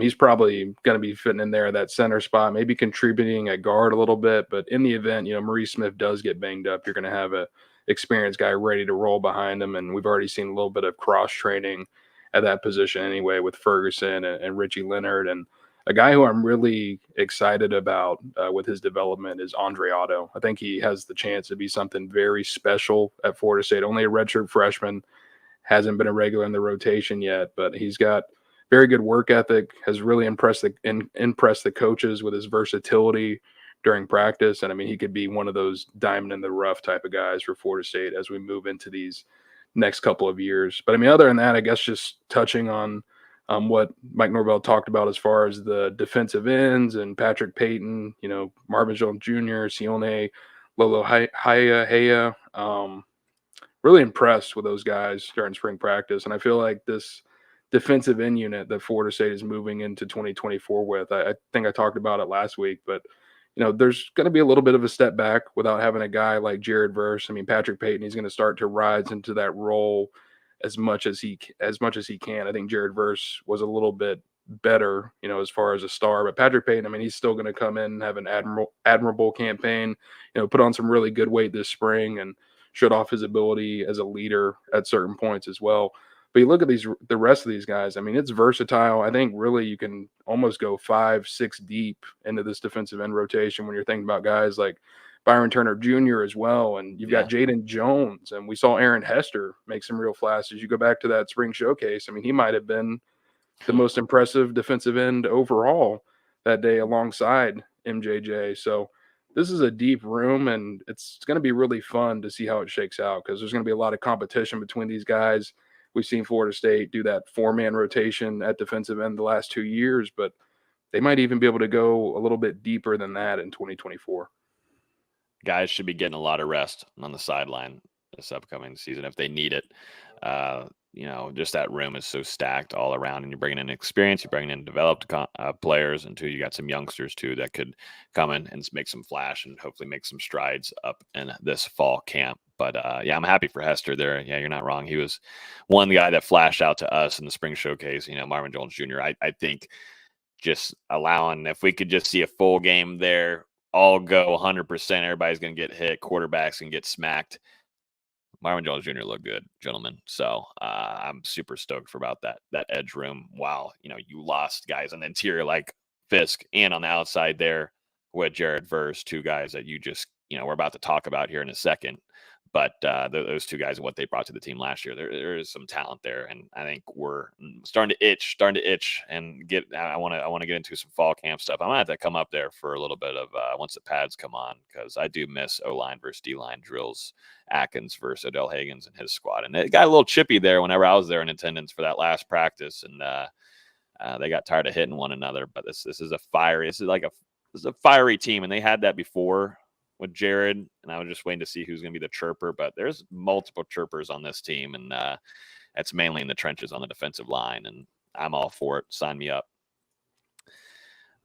he's probably going to be fitting in there at that center spot, maybe contributing at guard a little bit. But in the event, Maurice Smith does get banged up, you're going to have a experienced guy ready to roll behind him. And we've already seen a little bit of cross training at that position anyway with Ferguson and Richie Leonard. And a guy who I'm really excited about with his development is Andre Otto. I think he has the chance to be something very special at Florida State. Only a redshirt freshman, hasn't been a regular in the rotation yet, but he's got very good work ethic, has really impressed the coaches with his versatility during practice. And I mean, he could be one of those diamond in the rough type of guys for Florida State as we move into these next couple of years. But I mean, other than that, I guess just touching on what Mike Norvell talked about as far as the defensive ends and Patrick Payton, Marvin Jones Jr., Sione, Lolo Haya. Really impressed with those guys during spring practice. And I feel like this defensive end unit that Florida State is moving into 2024 with, I think I talked about it last week, but there's going to be a little bit of a step back without having a guy like Jared Verse. I mean, Patrick Payton, he's going to start to rise into that role as much as he can. I think Jared Verse was a little bit better, as far as a star, but Patrick Payton, I mean, he's still going to come in and have an admirable campaign, put on some really good weight this spring and showed off his ability as a leader at certain points as well. But you look at the rest of these guys, I mean, it's versatile. I think really you can almost go 5-6 deep into this defensive end rotation when you're thinking about guys like Byron Turner Jr. as well. And you've got Jaden Jones, and we saw Aaron Hester make some real flashes. You go back to that spring showcase. I mean, he might have been the most impressive defensive end overall that day alongside MJJ. So this is a deep room, and it's going to be really fun to see how it shakes out because there's going to be a lot of competition between these guys. We've seen Florida State do that 4-man rotation at defensive end the last 2 years, but they might even be able to go a little bit deeper than that in 2024. Guys should be getting a lot of rest on the sideline this upcoming season if they need it. just that room is so stacked all around, and you're bringing in experience, you're bringing in developed players, and you got some youngsters too that could come in and make some flash and hopefully make some strides up in this fall camp. But yeah, I'm happy for Hester there. Yeah, you're not wrong. He was one guy that flashed out to us in the spring showcase. Marvin Jones Jr. I think just allowing, if we could just see a full game there, all go 100%, everybody's going to get hit, quarterbacks can get smacked. Marvin Jones Jr. looked good, gentlemen. So I'm super stoked for about that edge room. Wow, you lost guys on the interior like Fisk, and on the outside there with Jared Verse, two guys that you just we're about to talk about here in a second. But those two guys and what they brought to the team last year, there is some talent there, and I think we're starting to itch, and get. I want to get into some fall camp stuff. I'm gonna have to come up there for a little bit of once the pads come on, because I do miss O-line versus D-line drills, Atkins versus Odell Higgins and his squad, and it got a little chippy there whenever I was there in attendance for that last practice, and they got tired of hitting one another. But this is a fiery team, and they had that before with Jared, and I was just waiting to see who's going to be the chirper, but there's multiple chirpers on this team, and it's mainly in the trenches on the defensive line, and I'm all for it. Sign me up.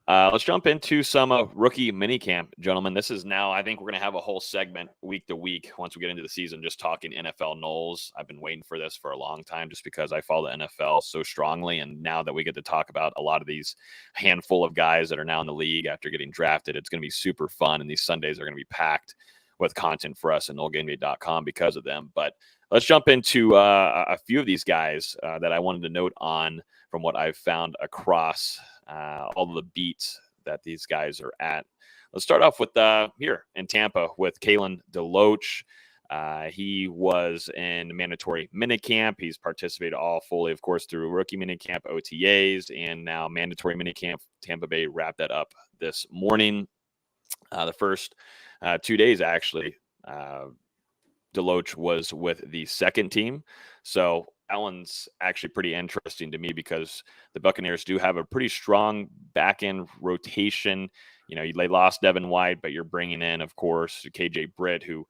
Let's jump into some rookie minicamp, gentlemen. This is now, I think we're going to have a whole segment week to week once we get into the season, just talking NFL Noles. I've been waiting for this for a long time just because I follow the NFL so strongly. And now that we get to talk about a lot of these handful of guys that are now in the league after getting drafted, it's going to be super fun. And these Sundays are going to be packed with content for us at NoleGameday.com because of them. But let's jump into a few of these guys that I wanted to note on from what I've found across all of the beats that these guys are at. Let's start off with here in Tampa with Kalen DeLoach. He was in mandatory minicamp. He's participated all fully, of course, through rookie minicamp, OTAs, and now mandatory minicamp. Tampa Bay wrapped that up this morning. The first 2 days, actually, DeLoach was with the second team. So that one's actually pretty interesting to me because the Buccaneers do have a pretty strong back-end rotation. They lost Devin White, but you're bringing in, of course, KJ Britt, who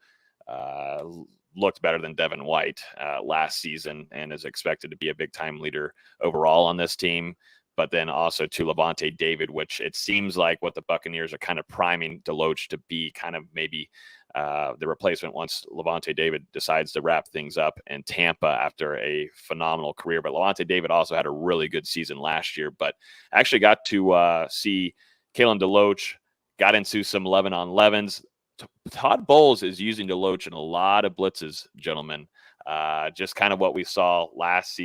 looked better than Devin White last season and is expected to be a big-time leader overall on this team. But then also to Levante David, which it seems like what the Buccaneers are kind of priming DeLoach to be kind of maybe the replacement once Levante David decides to wrap things up in Tampa after a phenomenal career. But Levante David also had a really good season last year, but actually got to see Kalen DeLoach, got into some 11-on-11s. Todd Bowles is using DeLoach in a lot of blitzes, gentlemen. Just kind of what we saw last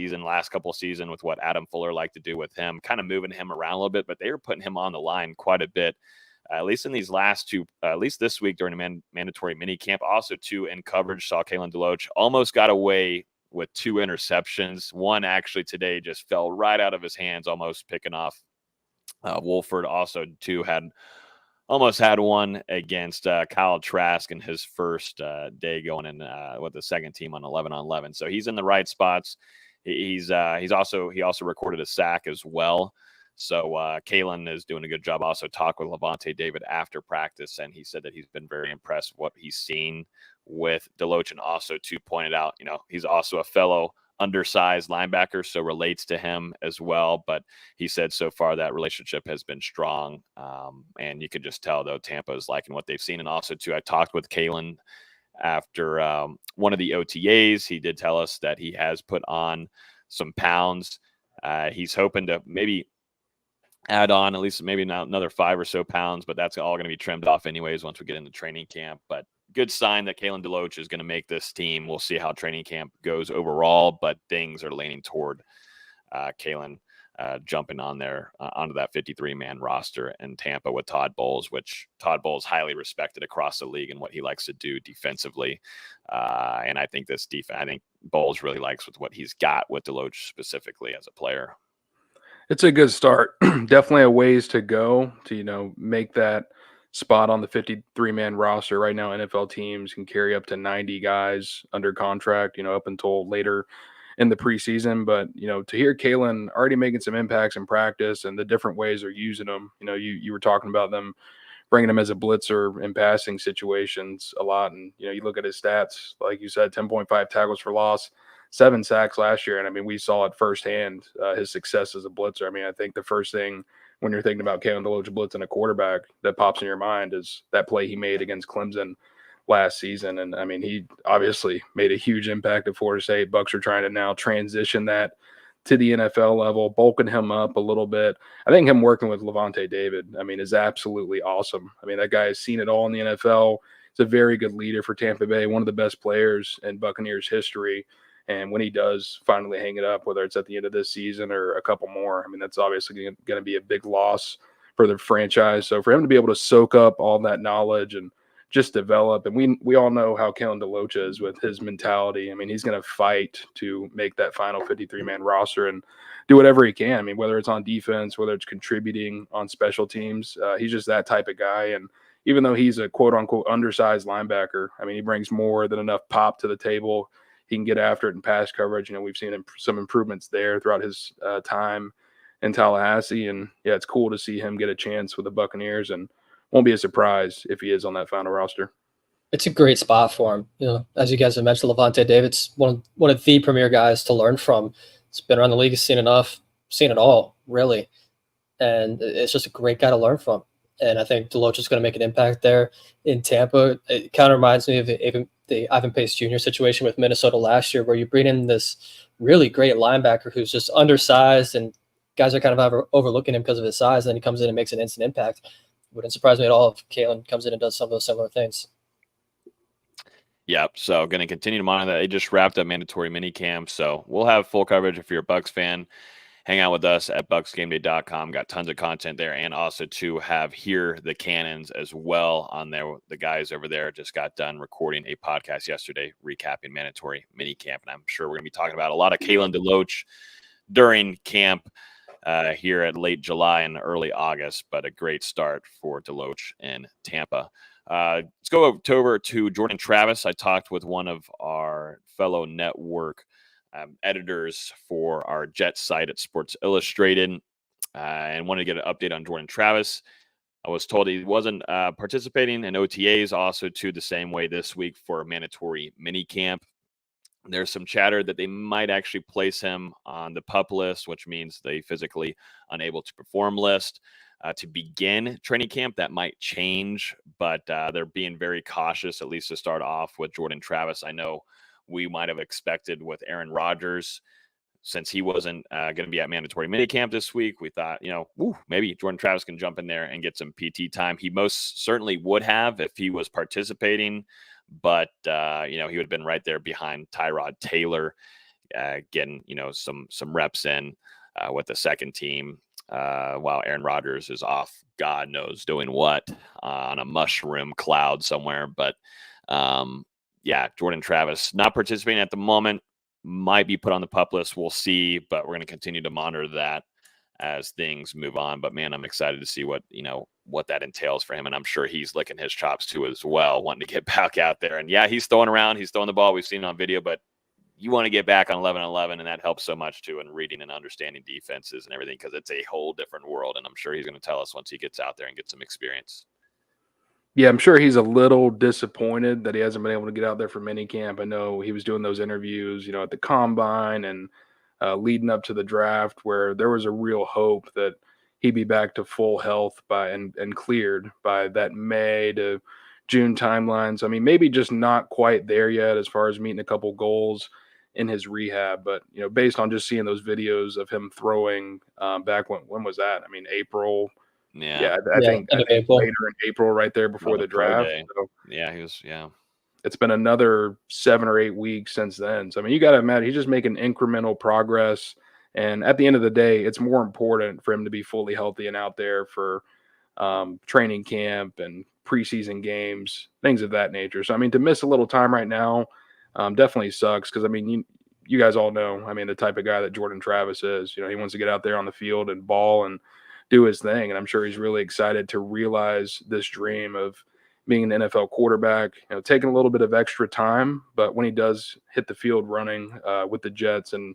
couple of seasons with what Adam Fuller liked to do with him, kind of moving him around a little bit, but they were putting him on the line quite a bit, at least in these last two, at least this week during the mandatory mini camp. Also, two in coverage, saw Kalen DeLoach almost got away with 2 interceptions. One actually today just fell right out of his hands, almost picking off Wolford. Also, almost had one against Kyle Trask in his first day going in with the second team on 11-on-11. So he's in the right spots. He also recorded a sack as well. So Kalen is doing a good job. Also talked with Levante David after practice, and he said that he's been very impressed with what he's seen with DeLoach, and also pointed out, he's also a fellow undersized linebacker, so relates to him as well. But he said so far that relationship has been strong, and you could just tell, though, Tampa is liking what they've seen. And also, I talked with Kalen after one of the OTAs. He did tell us that he has put on some pounds. He's hoping to maybe add on at least maybe another 5 or so pounds, but that's all going to be trimmed off anyways once we get into training camp. But good sign that Kalen DeLoach is going to make this team. We'll see how training camp goes overall, but things are leaning toward Kalen jumping on there onto that 53-man roster in Tampa with Todd Bowles, which Todd Bowles highly respected across the league and what he likes to do defensively. And I think I think Bowles really likes with what he's got with DeLoach specifically as a player. It's a good start. Definitely a ways to go to, make that spot on the 53-man roster. Right now, NFL teams can carry up to 90 guys under contract, up until later in the preseason. But, to hear Kalen already making some impacts in practice and the different ways they're using them, you were talking about them bringing him as a blitzer in passing situations a lot. And, you look at his stats, like you said, 10.5 tackles for loss, 7 sacks last year. And I mean, we saw it firsthand, his success as a blitzer. I mean, I think the first thing when you're thinking about Kalen DeLoach blitzing a quarterback that pops in your mind is that play he made against Clemson last season. And I mean, he obviously made a huge impact at Florida State. Bucks are trying to now transition that to the NFL level, bulking him up a little bit. I think him working with Levante David, I mean, is absolutely awesome. I mean, that guy has seen it all in the NFL. He's a very good leader for Tampa Bay, one of the best players in Buccaneers history. And when he does finally hang it up, whether it's at the end of this season or a couple more, I mean, that's obviously going to be a big loss for the franchise. So for him to be able to soak up all that knowledge and just develop, and we all know how Kalen DeLoach is with his mentality. I mean, he's going to fight to make that final 53-man roster and do whatever he can. I mean, whether it's on defense, whether it's contributing on special teams, he's just that type of guy. And even though he's a quote-unquote undersized linebacker, I mean, he brings more than enough pop to the table. He can get after it in pass coverage. You know, we've seen some improvements there throughout his time in Tallahassee. And, yeah, it's cool to see him get a chance with the Buccaneers, and won't be a surprise if he is on that final roster. It's a great spot for him. You know, as you guys have mentioned, Levante David's one of the premier guys to learn from. He's been around the league, he's seen enough, seen it all, really. And it's just a great guy to learn from. And I think DeLoach is going to make an impact there in Tampa. It kind of reminds me of the Ivan Pace Jr. situation with Minnesota last year, where you bring in this really great linebacker who's just undersized, and guys are kind of overlooking him because of his size. And then he comes in and makes an instant impact. Wouldn't surprise me at all if Kalen comes in and does some of those similar things. Yep. So going to continue to monitor that. They just wrapped up mandatory mini camp. So we'll have full coverage. If you're a Bucks fan, hang out with us at bucksgameday.com. Got tons of content there. And also to have Hear the Cannons as well on there. The guys over there just got done recording a podcast yesterday, recapping mandatory mini camp. And I'm sure we're going to be talking about a lot of Kalen DeLoach during camp here at late July and early August, but a great start for DeLoach in Tampa. Let's go over to Jordan Travis. I talked with one of our fellow network editors for our Jets site at Sports Illustrated and wanted to get an update on Jordan Travis. I was told he wasn't participating in OTAs, also to the same way this week for a mandatory mini camp. There's some chatter that they might actually place him on the PUP list, which means the physically unable to perform list to begin training camp. That might change, but they're being very cautious, at least to start off with Jordan Travis. I know we might have expected with Aaron Rodgers, since he wasn't going to be at mandatory minicamp this week, we thought, maybe Jordan Travis can jump in there and get some PT time. He most certainly would have if he was participating. But, he would have been right there behind Tyrod Taylor, getting, some reps in with the second team while Aaron Rodgers is off, God knows, doing what on a mushroom cloud somewhere. But, Jordan Travis not participating at the moment, might be put on the PUP list. We'll see, but we're going to continue to monitor that as things move on. But man, I'm excited to see what that entails for him. And I'm sure he's licking his chops too as well, wanting to get back out there. And he's throwing around, he's throwing the ball. We've seen it on video, but you want to get back on 11-11, and that helps so much too in reading and understanding defenses and everything, because it's a whole different world. And I'm sure he's going to tell us once he gets out there and gets some experience. Yeah, I'm sure he's a little disappointed that he hasn't been able to get out there for minicamp. I know he was doing those interviews, at the combine and leading up to the draft, where there was a real hope that he'd be back to full health and cleared by that May to June timelines. I mean, maybe just not quite there yet as far as meeting a couple goals in his rehab. But, based on just seeing those videos of him throwing back when was that? I mean, April. I think later in April, right there before the draft. So, he was. It's been another 7 or 8 weeks since then. So, I mean, you got to imagine he's just making incremental progress. And at the end of the day, it's more important for him to be fully healthy and out there for training camp and preseason games, things of that nature. So, I mean, to miss a little time right now definitely sucks, because, I mean, you guys all know, I mean, the type of guy that Jordan Travis is. He wants to get out there on the field and ball and do his thing. And I'm sure he's really excited to realize this dream of being an NFL quarterback, taking a little bit of extra time. But when he does hit the field running with the Jets in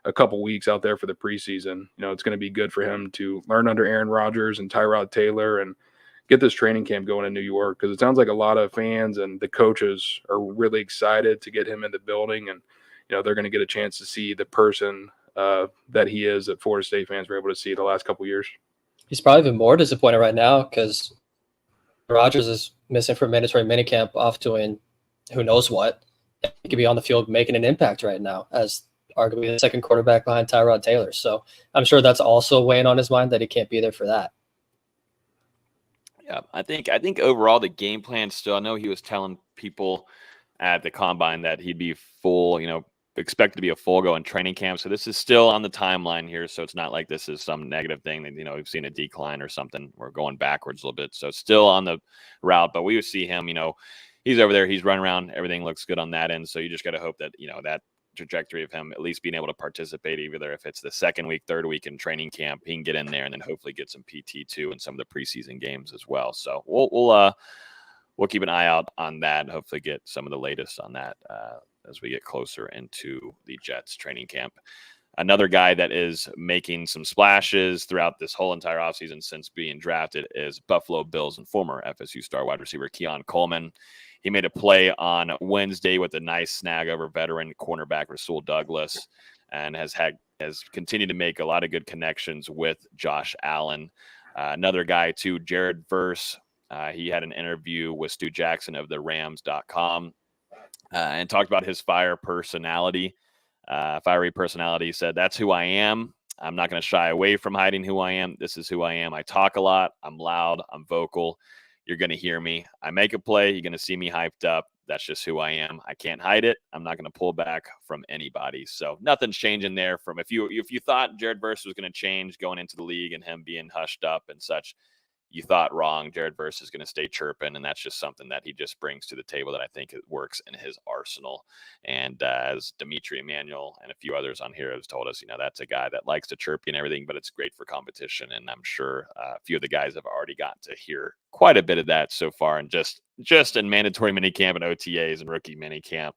a couple weeks out there for the preseason, it's going to be good for him to learn under Aaron Rodgers and Tyrod Taylor and get this training camp going in New York, because it sounds like a lot of fans and the coaches are really excited to get him in the building. And, they're going to get a chance to see the person that he is that Florida State fans were able to see the last couple years. He's probably even more disappointed right now because Rodgers is missing from mandatory minicamp off doing who knows what. He could be on the field making an impact right now as arguably the second quarterback behind Tyrod Taylor. So I'm sure that's also weighing on his mind that he can't be there for that. Yeah, I think overall the game plan still, I know he was telling people at the combine that he'd be full, expected to be a full go in training camp. So this is still on the timeline here. So it's not like this is some negative thing that, we've seen a decline or something. We're going backwards a little bit. So still on the route, but we would see him, he's over there, he's running around. Everything looks good on that end. So you just got to hope that, that trajectory of him at least being able to participate, either if it's the second week, third week in training camp, he can get in there and then hopefully get some PT too in some of the preseason games as well. So we'll keep an eye out on that and hopefully get some of the latest on that as we get closer into the Jets training camp. Another guy that is making some splashes throughout this whole entire offseason since being drafted is Buffalo Bills and former FSU star wide receiver Keon Coleman. He made a play on Wednesday with a nice snag over veteran cornerback Rasul Douglas and has continued to make a lot of good connections with Josh Allen. Another guy too, Jared Verse. He had an interview with Stu Jackson of the Rams.com and talked about his fiery personality. He said, "That's who I am. I'm not going to shy away from hiding who I am. This is who I am. I talk a lot. I'm loud. I'm vocal. You're going to hear me. I make a play. You're going to see me hyped up. That's just who I am. I can't hide it. I'm not going to pull back from anybody." So nothing's changing there. From if you thought Jared Verse was going to change going into the league and him being hushed up and such, you thought wrong. Jared Verse is going to stay chirping, and that's just something that he just brings to the table that I think it works in his arsenal. And as Dimitri Emanuel and a few others on here have told us, that's a guy that likes to chirp and everything, but it's great for competition. And I'm sure a few of the guys have already gotten to hear quite a bit of that so far, and just in mandatory minicamp and OTAs and rookie minicamp.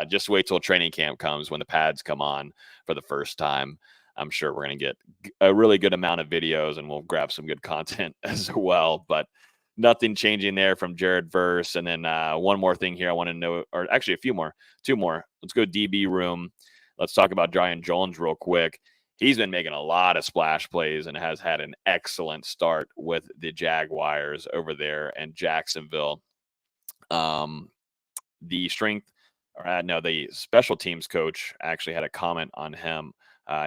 Just wait till training camp comes when the pads come on for the first time. I'm sure we're going to get a really good amount of videos and we'll grab some good content as well, but nothing changing there from Jared Verse. And then one more thing here I want to know, or actually two more. Let's go DB room. Let's talk about Brian Jones real quick. He's been making a lot of splash plays and has had an excellent start with the Jaguars over there in Jacksonville. The special teams coach actually had a comment on him.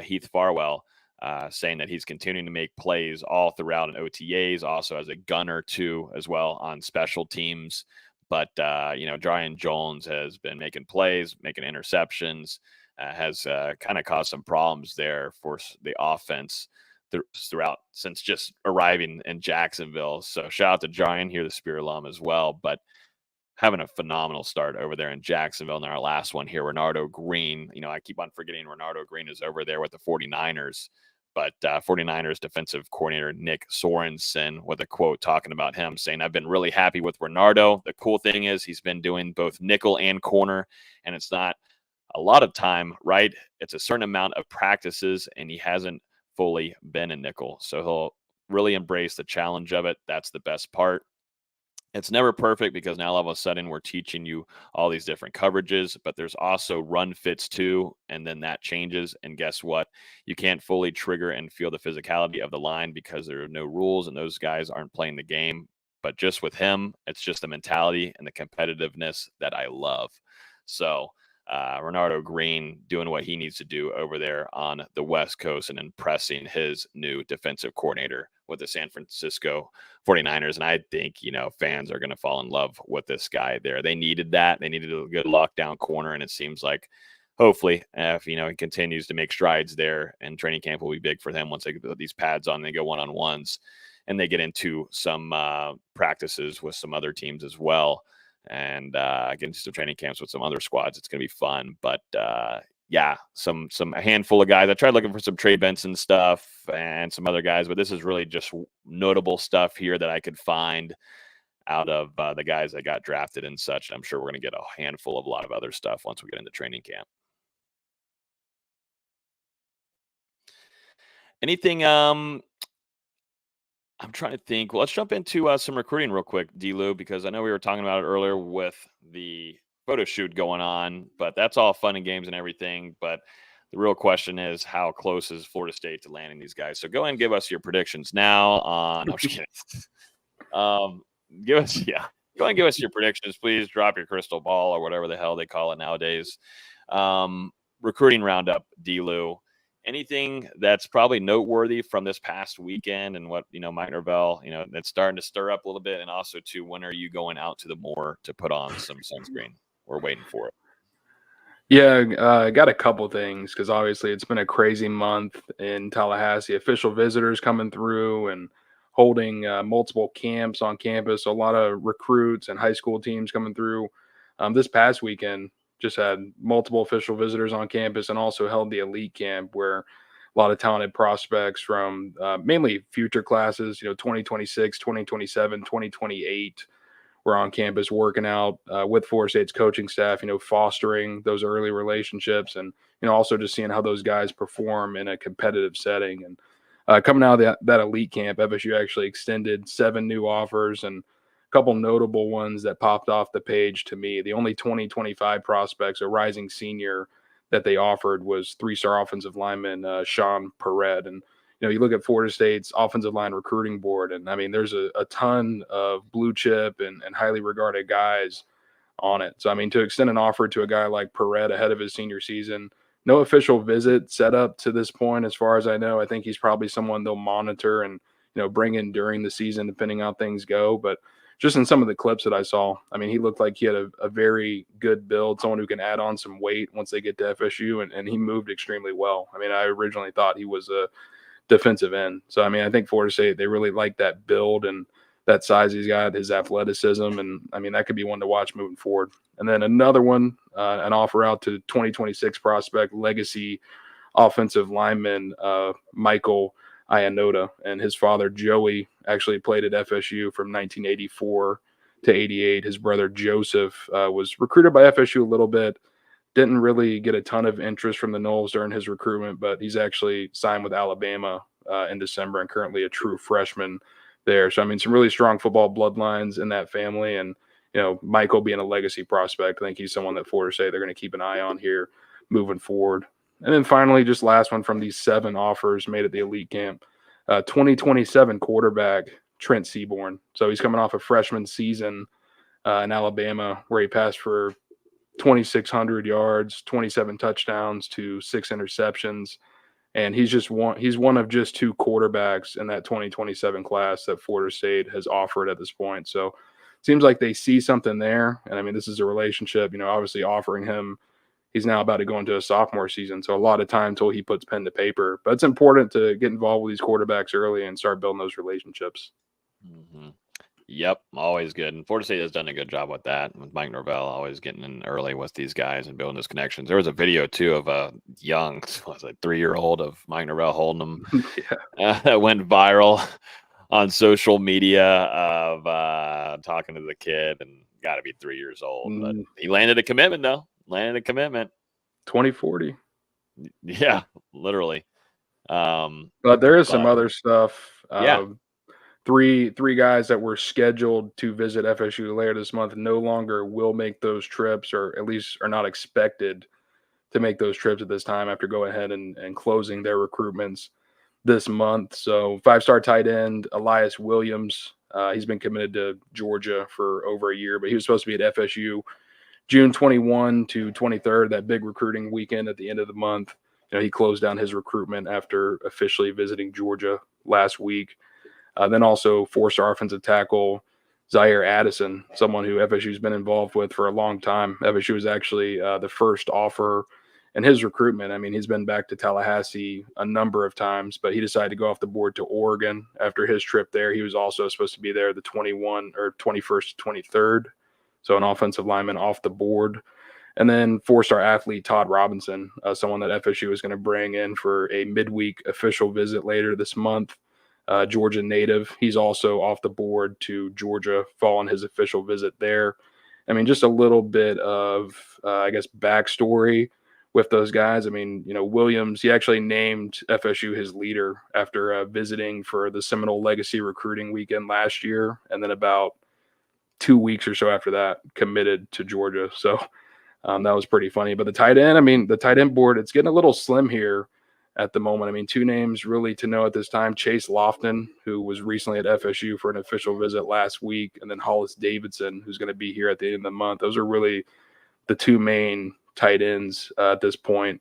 Heath Farwell, saying that he's continuing to make plays all throughout in OTAs, also as a gunner too, as well on special teams. But, Brian Jones has been making plays, making interceptions, has kind of caused some problems there for the offense throughout since just arriving in Jacksonville. So shout out to Brian here, the Spear alum as well. But having a phenomenal start over there in Jacksonville. And our last one here, Renardo Green. I keep on forgetting Renardo Green is over there with the 49ers, but 49ers defensive coordinator Nick Sorensen with a quote talking about him saying, "I've been really happy with Renardo. The cool thing is he's been doing both nickel and corner, and it's not a lot of time, right? It's a certain amount of practices, and he hasn't fully been a nickel. So he'll really embrace the challenge of it. That's the best part. It's never perfect because now all of a sudden we're teaching you all these different coverages, but there's also run fits too. And then that changes. And guess what? You can't fully trigger and feel the physicality of the line because there are no rules and those guys aren't playing the game. But just with him, it's just the mentality and the competitiveness that I love." So Renardo Green doing what he needs to do over there on the West Coast and impressing his new defensive coordinator with the San Francisco 49ers. And I think, fans are going to fall in love with this guy there. They needed that. They needed a good lockdown corner. And it seems like hopefully, if, he continues to make strides there, and training camp will be big for them once they put these pads on, they go one-on-ones and they get into some practices with some other teams as well. And get into some training camps with some other squads. It's going to be fun. But a handful of guys. I tried looking for some Trey Benson stuff and some other guys, but this is really just notable stuff here that I could find out of the guys that got drafted and such. I'm sure we're going to get a handful of a lot of other stuff once we get into training camp. Anything I'm trying to think. Well, let's jump into some recruiting real quick, D-Lou, because I know we were talking about it earlier with the photo shoot going on, but that's all fun and games and everything. But the real question is, how close is Florida State to landing these guys? So go ahead and give us your predictions now on. No, I'm just kidding. Go ahead and give us your predictions, please. Drop your crystal ball or whatever the hell they call it nowadays. Recruiting roundup, D-Lou. Anything that's probably noteworthy from this past weekend and what, Mike Norvell, that's starting to stir up a little bit. And also, too, when are you going out to the moor to put on some sunscreen? We're waiting for it. Yeah, I got a couple things because obviously it's been a crazy month in Tallahassee. Official visitors coming through and holding multiple camps on campus. A lot of recruits and high school teams coming through. This past weekend, just had multiple official visitors on campus and also held the elite camp where a lot of talented prospects from mainly future classes, 2026, 2027, 2028 were on campus working out with Florida State's coaching staff, fostering those early relationships and, also just seeing how those guys perform in a competitive setting. And coming out of that elite camp, FSU actually extended 7 new offers and couple notable ones that popped off the page to me. The only 2025 prospects, a rising senior that they offered was 3-star offensive lineman Sean Perret. And, you look at Florida State's offensive line recruiting board, and I mean, there's a ton of blue chip and highly regarded guys on it. So, I mean, to extend an offer to a guy like Perret ahead of his senior season, no official visit set up to this point, as far as I know. I think he's probably someone they'll monitor and, bring in during the season, depending on how things go. But just in some of the clips that I saw, I mean, he looked like he had a very good build, someone who can add on some weight once they get to FSU, and he moved extremely well. I mean, I originally thought he was a defensive end. So, I mean, I think Florida State, they really like that build and that size he's got, his athleticism, and, I mean, that could be one to watch moving forward. And then another one, an offer out to 2026 prospect, legacy offensive lineman Michael Iannota, and his father Joey actually played at FSU from 1984 to 88. His brother Joseph was recruited by FSU a little bit, didn't really get a ton of interest from the Noles during his recruitment, but he's actually signed with Alabama in December and currently a true freshman there. So, I mean, some really strong football bloodlines in that family, and Michael being a legacy prospect, I think he's someone that Florida State they're going to keep an eye on here moving forward. And then finally, just last one from these 7 offers made at the elite camp, 2027 quarterback Trent Seaborn. So he's coming off a freshman season in Alabama where he passed for 2,600 yards, 27 touchdowns to 6 interceptions. And he's one of just 2 quarterbacks in that 2027 class that Florida State has offered at this point. So it seems like they see something there. And I mean, this is a relationship, obviously offering him. He's now about to go into a sophomore season, so a lot of time until he puts pen to paper. But it's important to get involved with these quarterbacks early and start building those relationships. Mm-hmm. Yep, always good. And Florida State has done a good job with that, with Mike Norvell always getting in early with these guys and building those connections. There was a video, too, of a young, 3-year-old of Mike Norvell holding them that went viral on social media of talking to the kid, and got to be 3 years old. But he landed a commitment, though. 2040. Yeah, literally. But there is some other stuff. Yeah. Three guys that were scheduled to visit FSU later this month no longer will make those trips, or at least are not expected to make those trips at this time after going ahead and closing their recruitments this month. So 5-star tight end Elias Williams, he's been committed to Georgia for over a year, but he was supposed to be at FSU June 21 to 23rd, that big recruiting weekend at the end of the month. He closed down his recruitment after officially visiting Georgia last week. Then also 4-star offensive tackle Zaire Addison, someone who FSU has been involved with for a long time. FSU was actually the first offer in his recruitment. I mean, he's been back to Tallahassee a number of times, but he decided to go off the board to Oregon after his trip there. He was also supposed to be there the 21st to 23rd. So an offensive lineman off the board. And then 4-star athlete Todd Robinson, someone that FSU is going to bring in for a midweek official visit later this month. Georgia native. He's also off the board to Georgia following his official visit there. I mean, just a little bit of, backstory with those guys. I mean, Williams, he actually named FSU his leader after visiting for the Seminole Legacy recruiting weekend last year. And then about 2 weeks or so after that, committed to Georgia. So That was pretty funny. But the tight end board, it's getting a little slim here at the moment. I mean, two names really to know at this time: Chase Lofton, who was recently at FSU for an official visit last week, and then Hollis Davidson, who's going to be here at the end of the month. Those are really the two main tight ends at this point.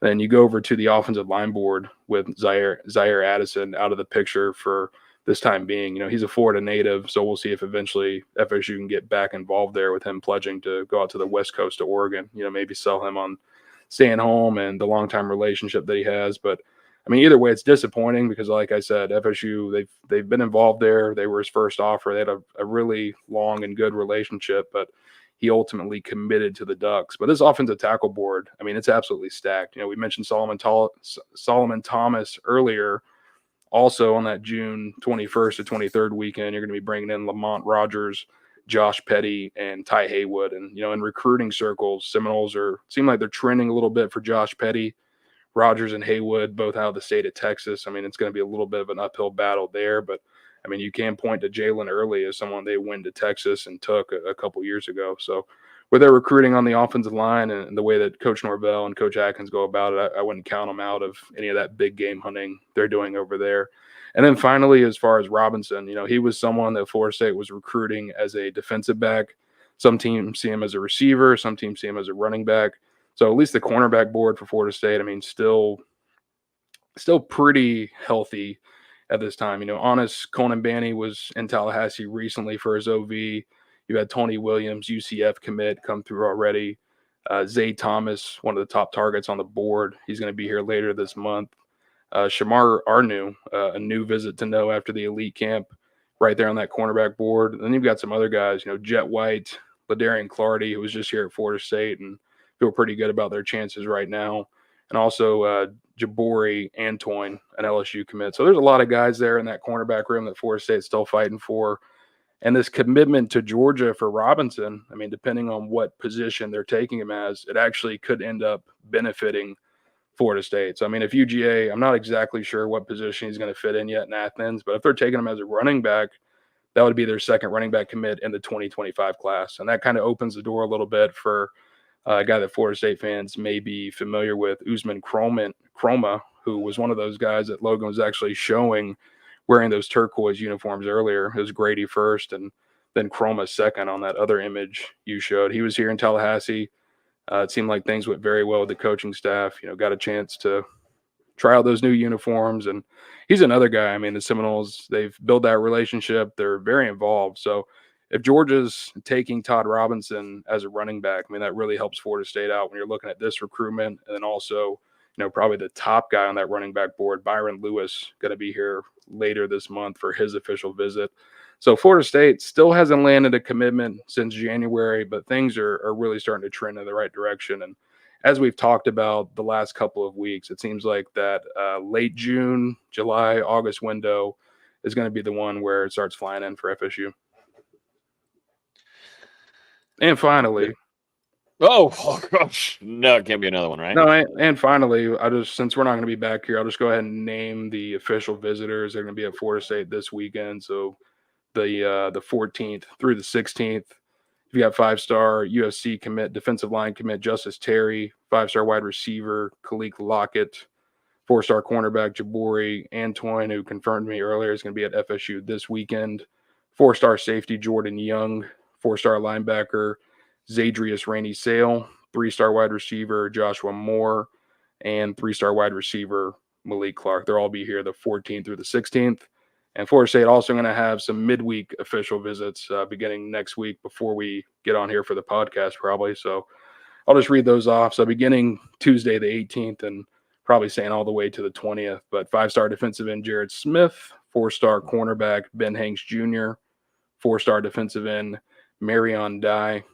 Then you go over to the offensive line board with Zaire Addison out of the picture for this time being. He's a Florida native, so we'll see if eventually FSU can get back involved there with him pledging to go out to the West Coast of Oregon. Maybe sell him on staying home and the long-time relationship that he has. But I mean, either way, it's disappointing because, like I said, FSU, they've been involved there. They were his first offer. They had a really long and good relationship, but he ultimately committed to the Ducks. But this offensive tackle board, I mean, it's absolutely stacked. We mentioned Solomon Thomas earlier. Also on that June 21st to 23rd weekend, you're going to be bringing in Lamont Rogers, Josh Petty, and Ty Haywood. And, in recruiting circles, Seminoles seem like they're trending a little bit for Josh Petty. Rogers and Haywood, both out of the state of Texas. I mean, it's going to be a little bit of an uphill battle there, but I mean, you can point to Jalen Early as someone they went to Texas and took a couple years ago. So with their recruiting on the offensive line and the way that Coach Norvell and Coach Atkins go about it, I wouldn't count them out of any of that big game hunting they're doing over there. And then finally, as far as Robinson, he was someone that Florida State was recruiting as a defensive back. Some teams see him as a receiver. Some teams see him as a running back. So at least the cornerback board for Florida State, I mean, still pretty healthy at this time. Honest Conan Banny was in Tallahassee recently for his OV. You had Tony Williams, UCF commit, come through already. Zay Thomas, one of the top targets on the board. He's going to be here later this month. Shamar Arnu, a new visit to know after the elite camp, right there on that cornerback board. And then you've got some other guys, Jet White, LaDarian Clardy, who was just here at Florida State and feel pretty good about their chances right now. And also Jabori Antoine, an LSU commit. So there's a lot of guys there in that cornerback room that Florida State's still fighting for. And this commitment to Georgia for Robinson, I mean, depending on what position they're taking him as, it actually could end up benefiting Florida State. So, I mean, if UGA, I'm not exactly sure what position he's going to fit in yet in Athens, but if they're taking him as a running back, that would be their second running back commit in the 2025 class. And that kind of opens the door a little bit for a guy that Florida State fans may be familiar with, Usman Chroma, who was one of those guys that Logan was actually showing wearing those turquoise uniforms earlier. It was Grady first and then Chroma second on that other image you showed. He was here in Tallahassee. It seemed like things went very well with the coaching staff, got a chance to try out those new uniforms. And he's another guy. I mean, the Seminoles, they've built that relationship. They're very involved. So if Georgia's taking Todd Robinson as a running back, I mean, that really helps Florida State out when you're looking at this recruitment. And then also, probably the top guy on that running back board, Byron Lewis, going to be here later this month for his official visit. So Florida State still hasn't landed a commitment since January, but things are really starting to trend in the right direction. And as we've talked about the last couple of weeks, it seems like that late June, July, August window is going to be the one where it starts flying in for FSU. And finally, oh gosh, no, it can't be another one, right? No, and finally, since we're not going to be back here, I'll just go ahead and name the official visitors. They're going to be at Florida State this weekend. So the 14th through the 16th, you got 5-star USC commit, defensive line commit Justice Terry, 5-star wide receiver Khalik Lockett, 4-star cornerback Jabori Antoine, who confirmed me earlier is going to be at FSU this weekend, 4-star safety Jordan Young, 4-star linebacker Zadrius Rainey Sale, 3-star wide receiver Joshua Moore, and 3-star wide receiver Malik Clark. They'll all be here the 14th through the 16th. And Florida State also going to have some midweek official visits beginning next week before we get on here for the podcast probably. So I'll just read those off. So beginning Tuesday the 18th and probably staying all the way to the 20th. But 5-star defensive end Jared Smith, 4-star cornerback Ben Hanks Jr., 4-star defensive end Marion Dye,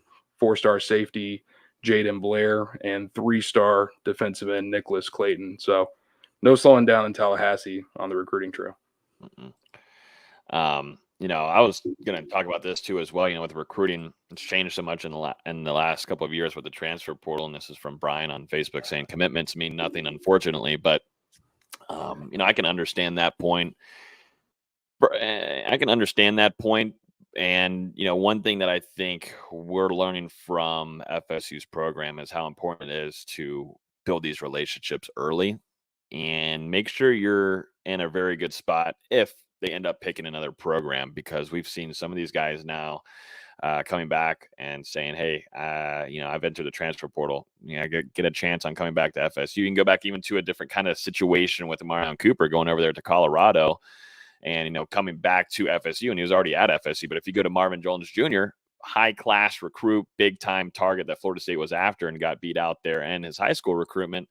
4-star safety Jaden Blair, and 3-star defensive end Nicholas Clayton. So no slowing down in Tallahassee on the recruiting trail. Mm-mm. I was going to talk about this too as well. With recruiting, it's changed so much in the last couple of years with the transfer portal. And this is from Brian on Facebook saying commitments mean nothing, unfortunately. But I can understand that point. And, one thing that I think we're learning from FSU's program is how important it is to build these relationships early and make sure you're in a very good spot if they end up picking another program, because we've seen some of these guys now coming back and saying, hey, I've entered the transfer portal. I get a chance on coming back to FSU. You can go back even to a different kind of situation with Marion Cooper going over there to Colorado and, coming back to FSU, and he was already at FSU. But if you go to Marvin Jones Jr., high class recruit, big time target that Florida State was after and got beat out there, and his high school recruitment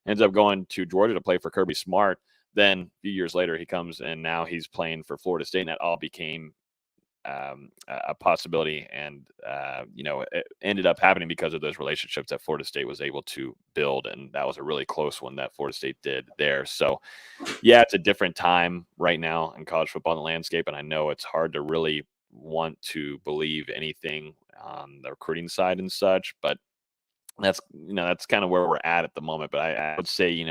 ends up going to Georgia to play for Kirby Smart. Then a few years later, he comes and now he's playing for Florida State, and that all became a possibility. And, it ended up happening because of those relationships that Florida State was able to build. And that was a really close one that Florida State did there. So, yeah, it's a different time right now in college football in the landscape. And I know it's hard to really want to believe anything on the recruiting side and such, but that's kind of where we're at the moment. But I would say,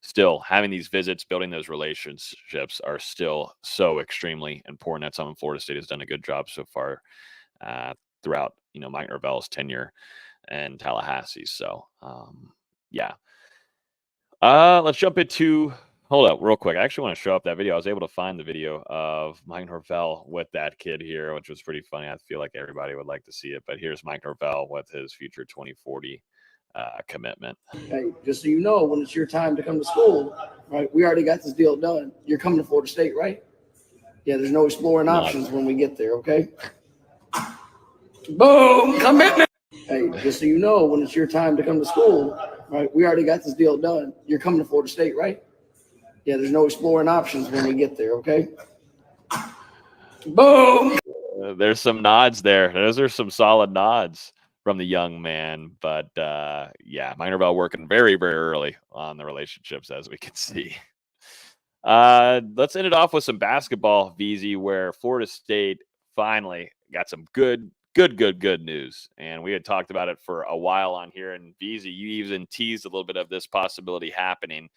still having these visits, building those relationships are still so extremely important. That's something Florida State has done a good job so far throughout, Mike Norvell's tenure in Tallahassee. So, yeah. Let's jump into, hold up real quick. I actually want to show up that video. I was able to find the video of Mike Norvell with that kid here, which was pretty funny. I feel like everybody would like to see it, but here's Mike Norvell with his future 2040 commitment. Hey, just so you know, when it's your time to come to school, right? We already got this deal done. You're coming to Florida State, right? Yeah, there's no exploring options when we get there, okay? Boom, commitment. Hey, just so you know, when it's your time to come to school, right? We already got this deal done. You're coming to Florida State, right? Yeah, there's no exploring options when we get there, okay? Boom. There's some nods there. Those are some solid nods from the young man. But, yeah, Mike Norvell working very, very early on the relationships, as we can see. Let's end it off with some basketball, VZ, where Florida State finally got some good news. And we had talked about it for a while on here. And VZ, you even teased a little bit of this possibility happening.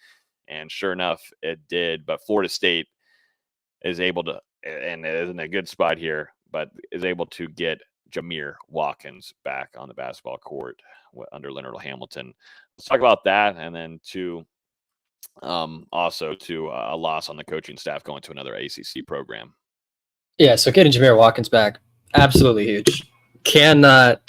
And sure enough, it did. But Florida State is able to, and is in a good spot here, but is able to get Jamir Watkins back on the basketball court under Leonard Hamilton. Let's talk about that. And then also to a loss on the coaching staff going to another ACC program. Yeah, so getting Jamir Watkins back, absolutely huge. Cannot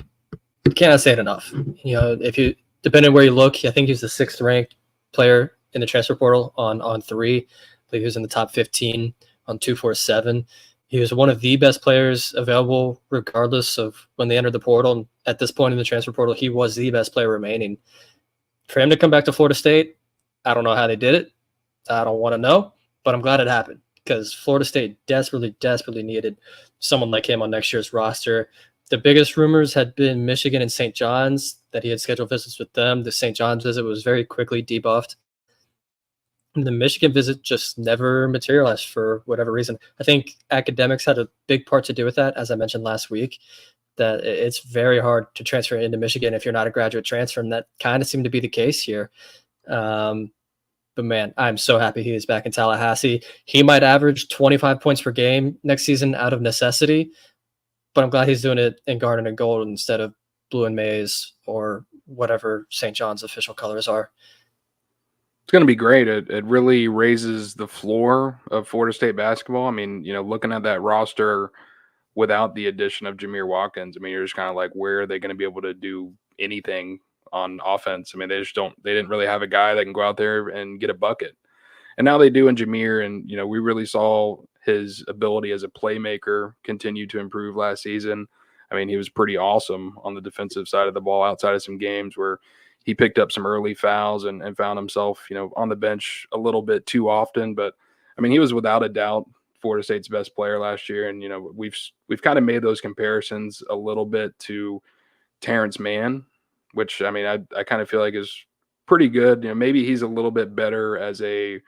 say it enough. If you, depending on where you look, I think he was the 6th ranked player in the transfer portal on 3. I believe he was in the top 15 on 247. He was one of the best players available, regardless of when they entered the portal. And at this point in the transfer portal, he was the best player remaining. For him to come back to Florida State, I don't know how they did it. I don't want to know, but I'm glad it happened, because Florida State desperately needed someone like him on next year's roster. The biggest rumors had been Michigan and St. John's, that he had scheduled visits with them. The St. John's visit was very quickly debuffed. The Michigan visit just never materialized for whatever reason. I think academics had a big part to do with that, as I mentioned last week, that it's very hard to transfer into Michigan if you're not a graduate transfer, and that kind of seemed to be the case here. But man, I'm so happy he is back in Tallahassee. He might average 25 points per game next season out of necessity, but I'm glad he's doing it in garnet and gold instead of blue and maize or whatever St. John's official colors are. It's going to be great. It really raises the floor of Florida State basketball. I mean, looking at that roster without the addition of Jamir Watkins, I mean, you're just kind of like, where are they going to be able to do anything on offense? I mean, they didn't really have a guy that can go out there and get a bucket. And now they do in Jamir. And, we really saw his ability as a playmaker continue to improve last season. I mean, he was pretty awesome on the defensive side of the ball outside of some games where he picked up some early fouls and found himself, on the bench a little bit too often. But, I mean, he was without a doubt Florida State's best player last year. And, we've kind of made those comparisons a little bit to Terrence Mann, which, I mean, I kind of feel like is pretty good. Maybe he's a little bit better as a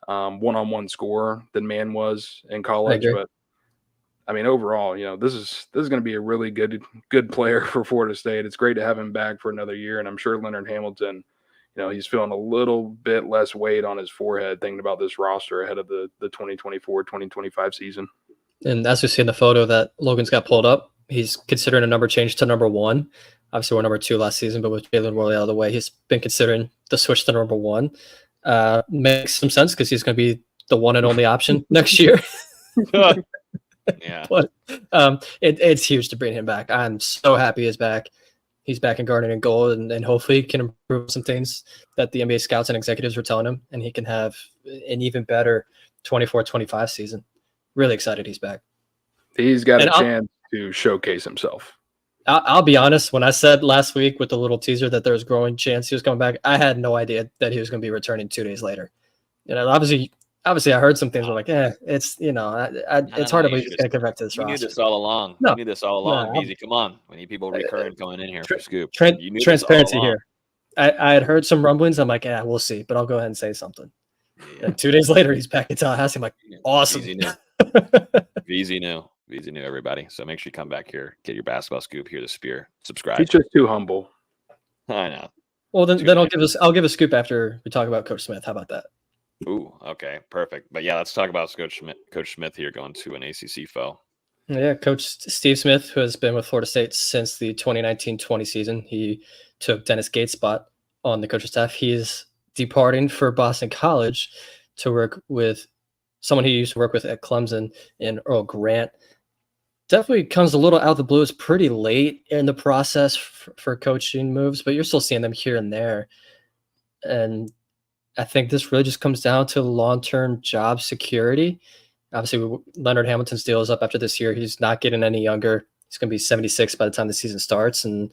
one-on-one scorer than Mann was in college. But, I mean, overall, this is going to be a really good player for Florida State. It's great to have him back for another year. And I'm sure Leonard Hamilton, he's feeling a little bit less weight on his forehead thinking about this roster ahead of the 2024-2025 season. And as we see in the photo that Logan's got pulled up, he's considering a number change to number 1. Obviously, we're number 2 last season, but with Jalen Worley out of the way, he's been considering the switch to number 1. Makes some sense because he's going to be the one and only option next year. Yeah. But it's huge to bring him back. I'm so happy he's back. He's back in guarding and goal, and hopefully he can improve some things that the NBA scouts and executives were telling him, and he can have an even better 24-25 season. Really excited he's back. He's got a chance to showcase himself. I'll be honest. When I said last week with the little teaser that there was growing chance he was coming back, I had no idea that he was going to be returning 2 days later. Obviously, I heard some things were like, it's it's hard to believe he's going to come back to this roster. You knew this all along. No. You knew this all along, Beezy. Come on. We need people recurring coming in here for Scoop. Transparency here. I had heard some rumblings. I'm like, we'll see, but I'll go ahead and say something. Yeah. And 2 days later, he's back in Tallahassee. I'm like, awesome. Beezy knew. Beezy knew everybody. So make sure you come back here, get your basketball scoop, hear the spear, subscribe. He's just too humble. I know. Well, then I'll give a scoop after we talk about Coach Smith. How about that? Ooh, okay, perfect. But yeah, let's talk about Coach Smith here going to an ACC foe. Yeah, Coach Steve Smith, who has been with Florida State since the 2019-20 season. He took Dennis Gates' spot on the coaching staff. He is departing for Boston College to work with someone he used to work with at Clemson in Earl Grant. Definitely comes a little out of the blue. It's pretty late in the process for coaching moves, but you're still seeing them here and there. And I think this really just comes down to long-term job security. Obviously, Leonard Hamilton's deal is up after this year. He's not getting any younger. He's going to be 76 by the time the season starts. And,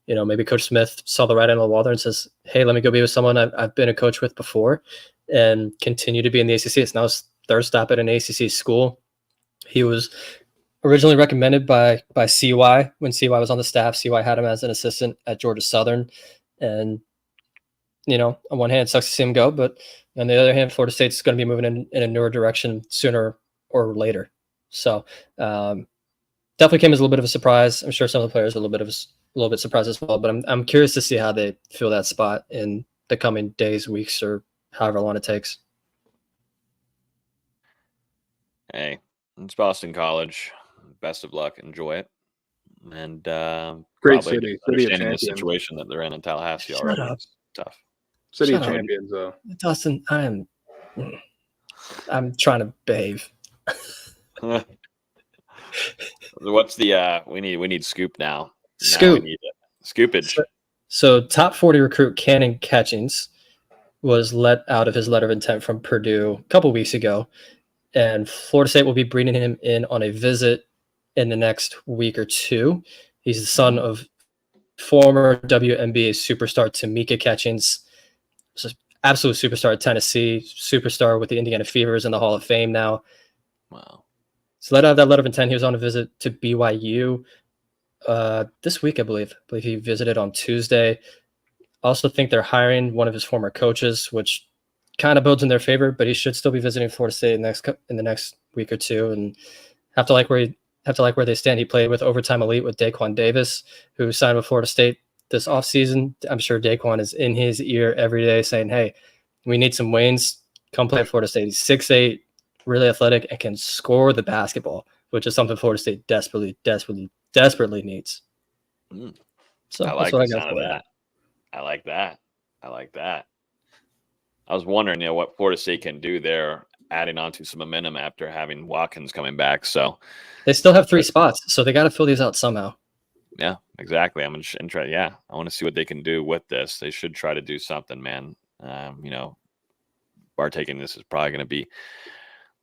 maybe Coach Smith saw the writing on the wall there and says, hey, let me go be with someone I've been a coach with before and continue to be in the ACC. It's now his third stop at an ACC school. He was originally recommended by CY when CY was on the staff. CY had him as an assistant at Georgia Southern. And, on one hand, it sucks to see him go, but on the other hand, Florida State's going to be moving in a newer direction sooner or later. So definitely came as a little bit of a surprise. I'm sure some of the players are a little bit surprised as well, but I'm curious to see how they fill that spot in the coming days, weeks, or however long it takes. Hey, it's Boston College. Best of luck. Enjoy it. And great city. Understanding the situation that they're in Tallahassee already. It's tough. City of champions, though. Dustin, I'm trying to behave. What's the we need scoop now. Scoop. We need scoopage. So top 40 recruit Cannon Catchings was let out of his letter of intent from Purdue a couple weeks ago, and Florida State will be bringing him in on a visit in the next week or two. He's the son of former WNBA superstar Tamika Catchings. Absolute superstar at Tennessee, superstar with the Indiana Fevers in the Hall of Fame now. Wow. So let out that letter of intent. He was on a visit to BYU this week, I believe. He visited on Tuesday. Also think they're hiring one of his former coaches, which kind of builds in their favor, but he should still be visiting Florida State in the next week or two, and have to like where they stand. He played with Overtime Elite with Daquan Davis, who signed with Florida State this offseason. I'm sure Daquan is in his ear every day saying, hey, we need some wings. Come play at Florida State. He's 6'8", really athletic, and can score the basketball, which is something Florida State desperately needs. So I like the sound of that. I like that. I was wondering, what Florida State can do there, adding on to some momentum after having Watkins coming back. So they still have 3 spots, so they got to fill these out somehow. Yeah, exactly. I'm interested. Yeah, I want to see what they can do with this. They should try to do something, man. Partaking this is probably going to be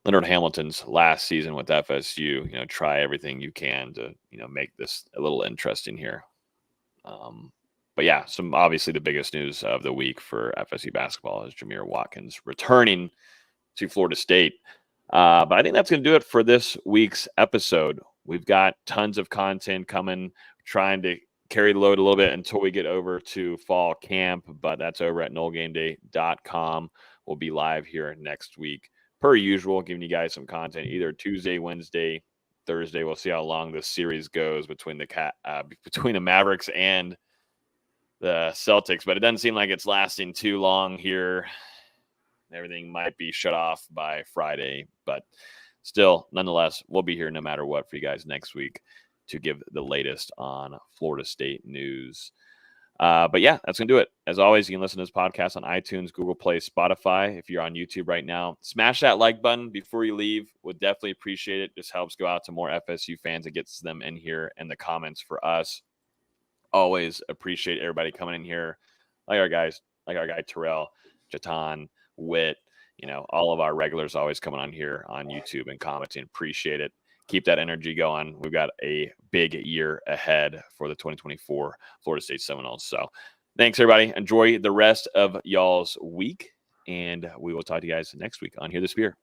Leonard Hamilton's last season with FSU. Try everything you can to make this a little interesting here. But yeah, obviously the biggest news of the week for FSU basketball is Jameer Watkins returning to Florida State. But I think that's going to do it for this week's episode. We've got tons of content coming, trying to carry the load a little bit until we get over to fall camp, but that's over at NoleGameday.com. We'll be live here next week, per usual, giving you guys some content either Tuesday, Wednesday, Thursday. We'll see how long this series goes between the Mavericks and the Celtics, but it doesn't seem like it's lasting too long here. Everything might be shut off by Friday, but still, nonetheless, we'll be here no matter what for you guys next week to give the latest on Florida State news. But yeah, that's going to do it. As always, you can listen to this podcast on iTunes, Google Play, Spotify. If you're on YouTube right now, smash that like button before you leave. Would definitely appreciate it. Just helps go out to more FSU fans. It gets them in here and the comments for us. Always appreciate everybody coming in here. Like our guys, like our guy Terrell, Jatan, Witt, all of our regulars always coming on here on YouTube and commenting. Appreciate it. Keep that energy going. We've got a big year ahead for the 2024 Florida State Seminoles. So thanks, everybody. Enjoy the rest of y'all's week, and we will talk to you guys next week on Hear the Spear.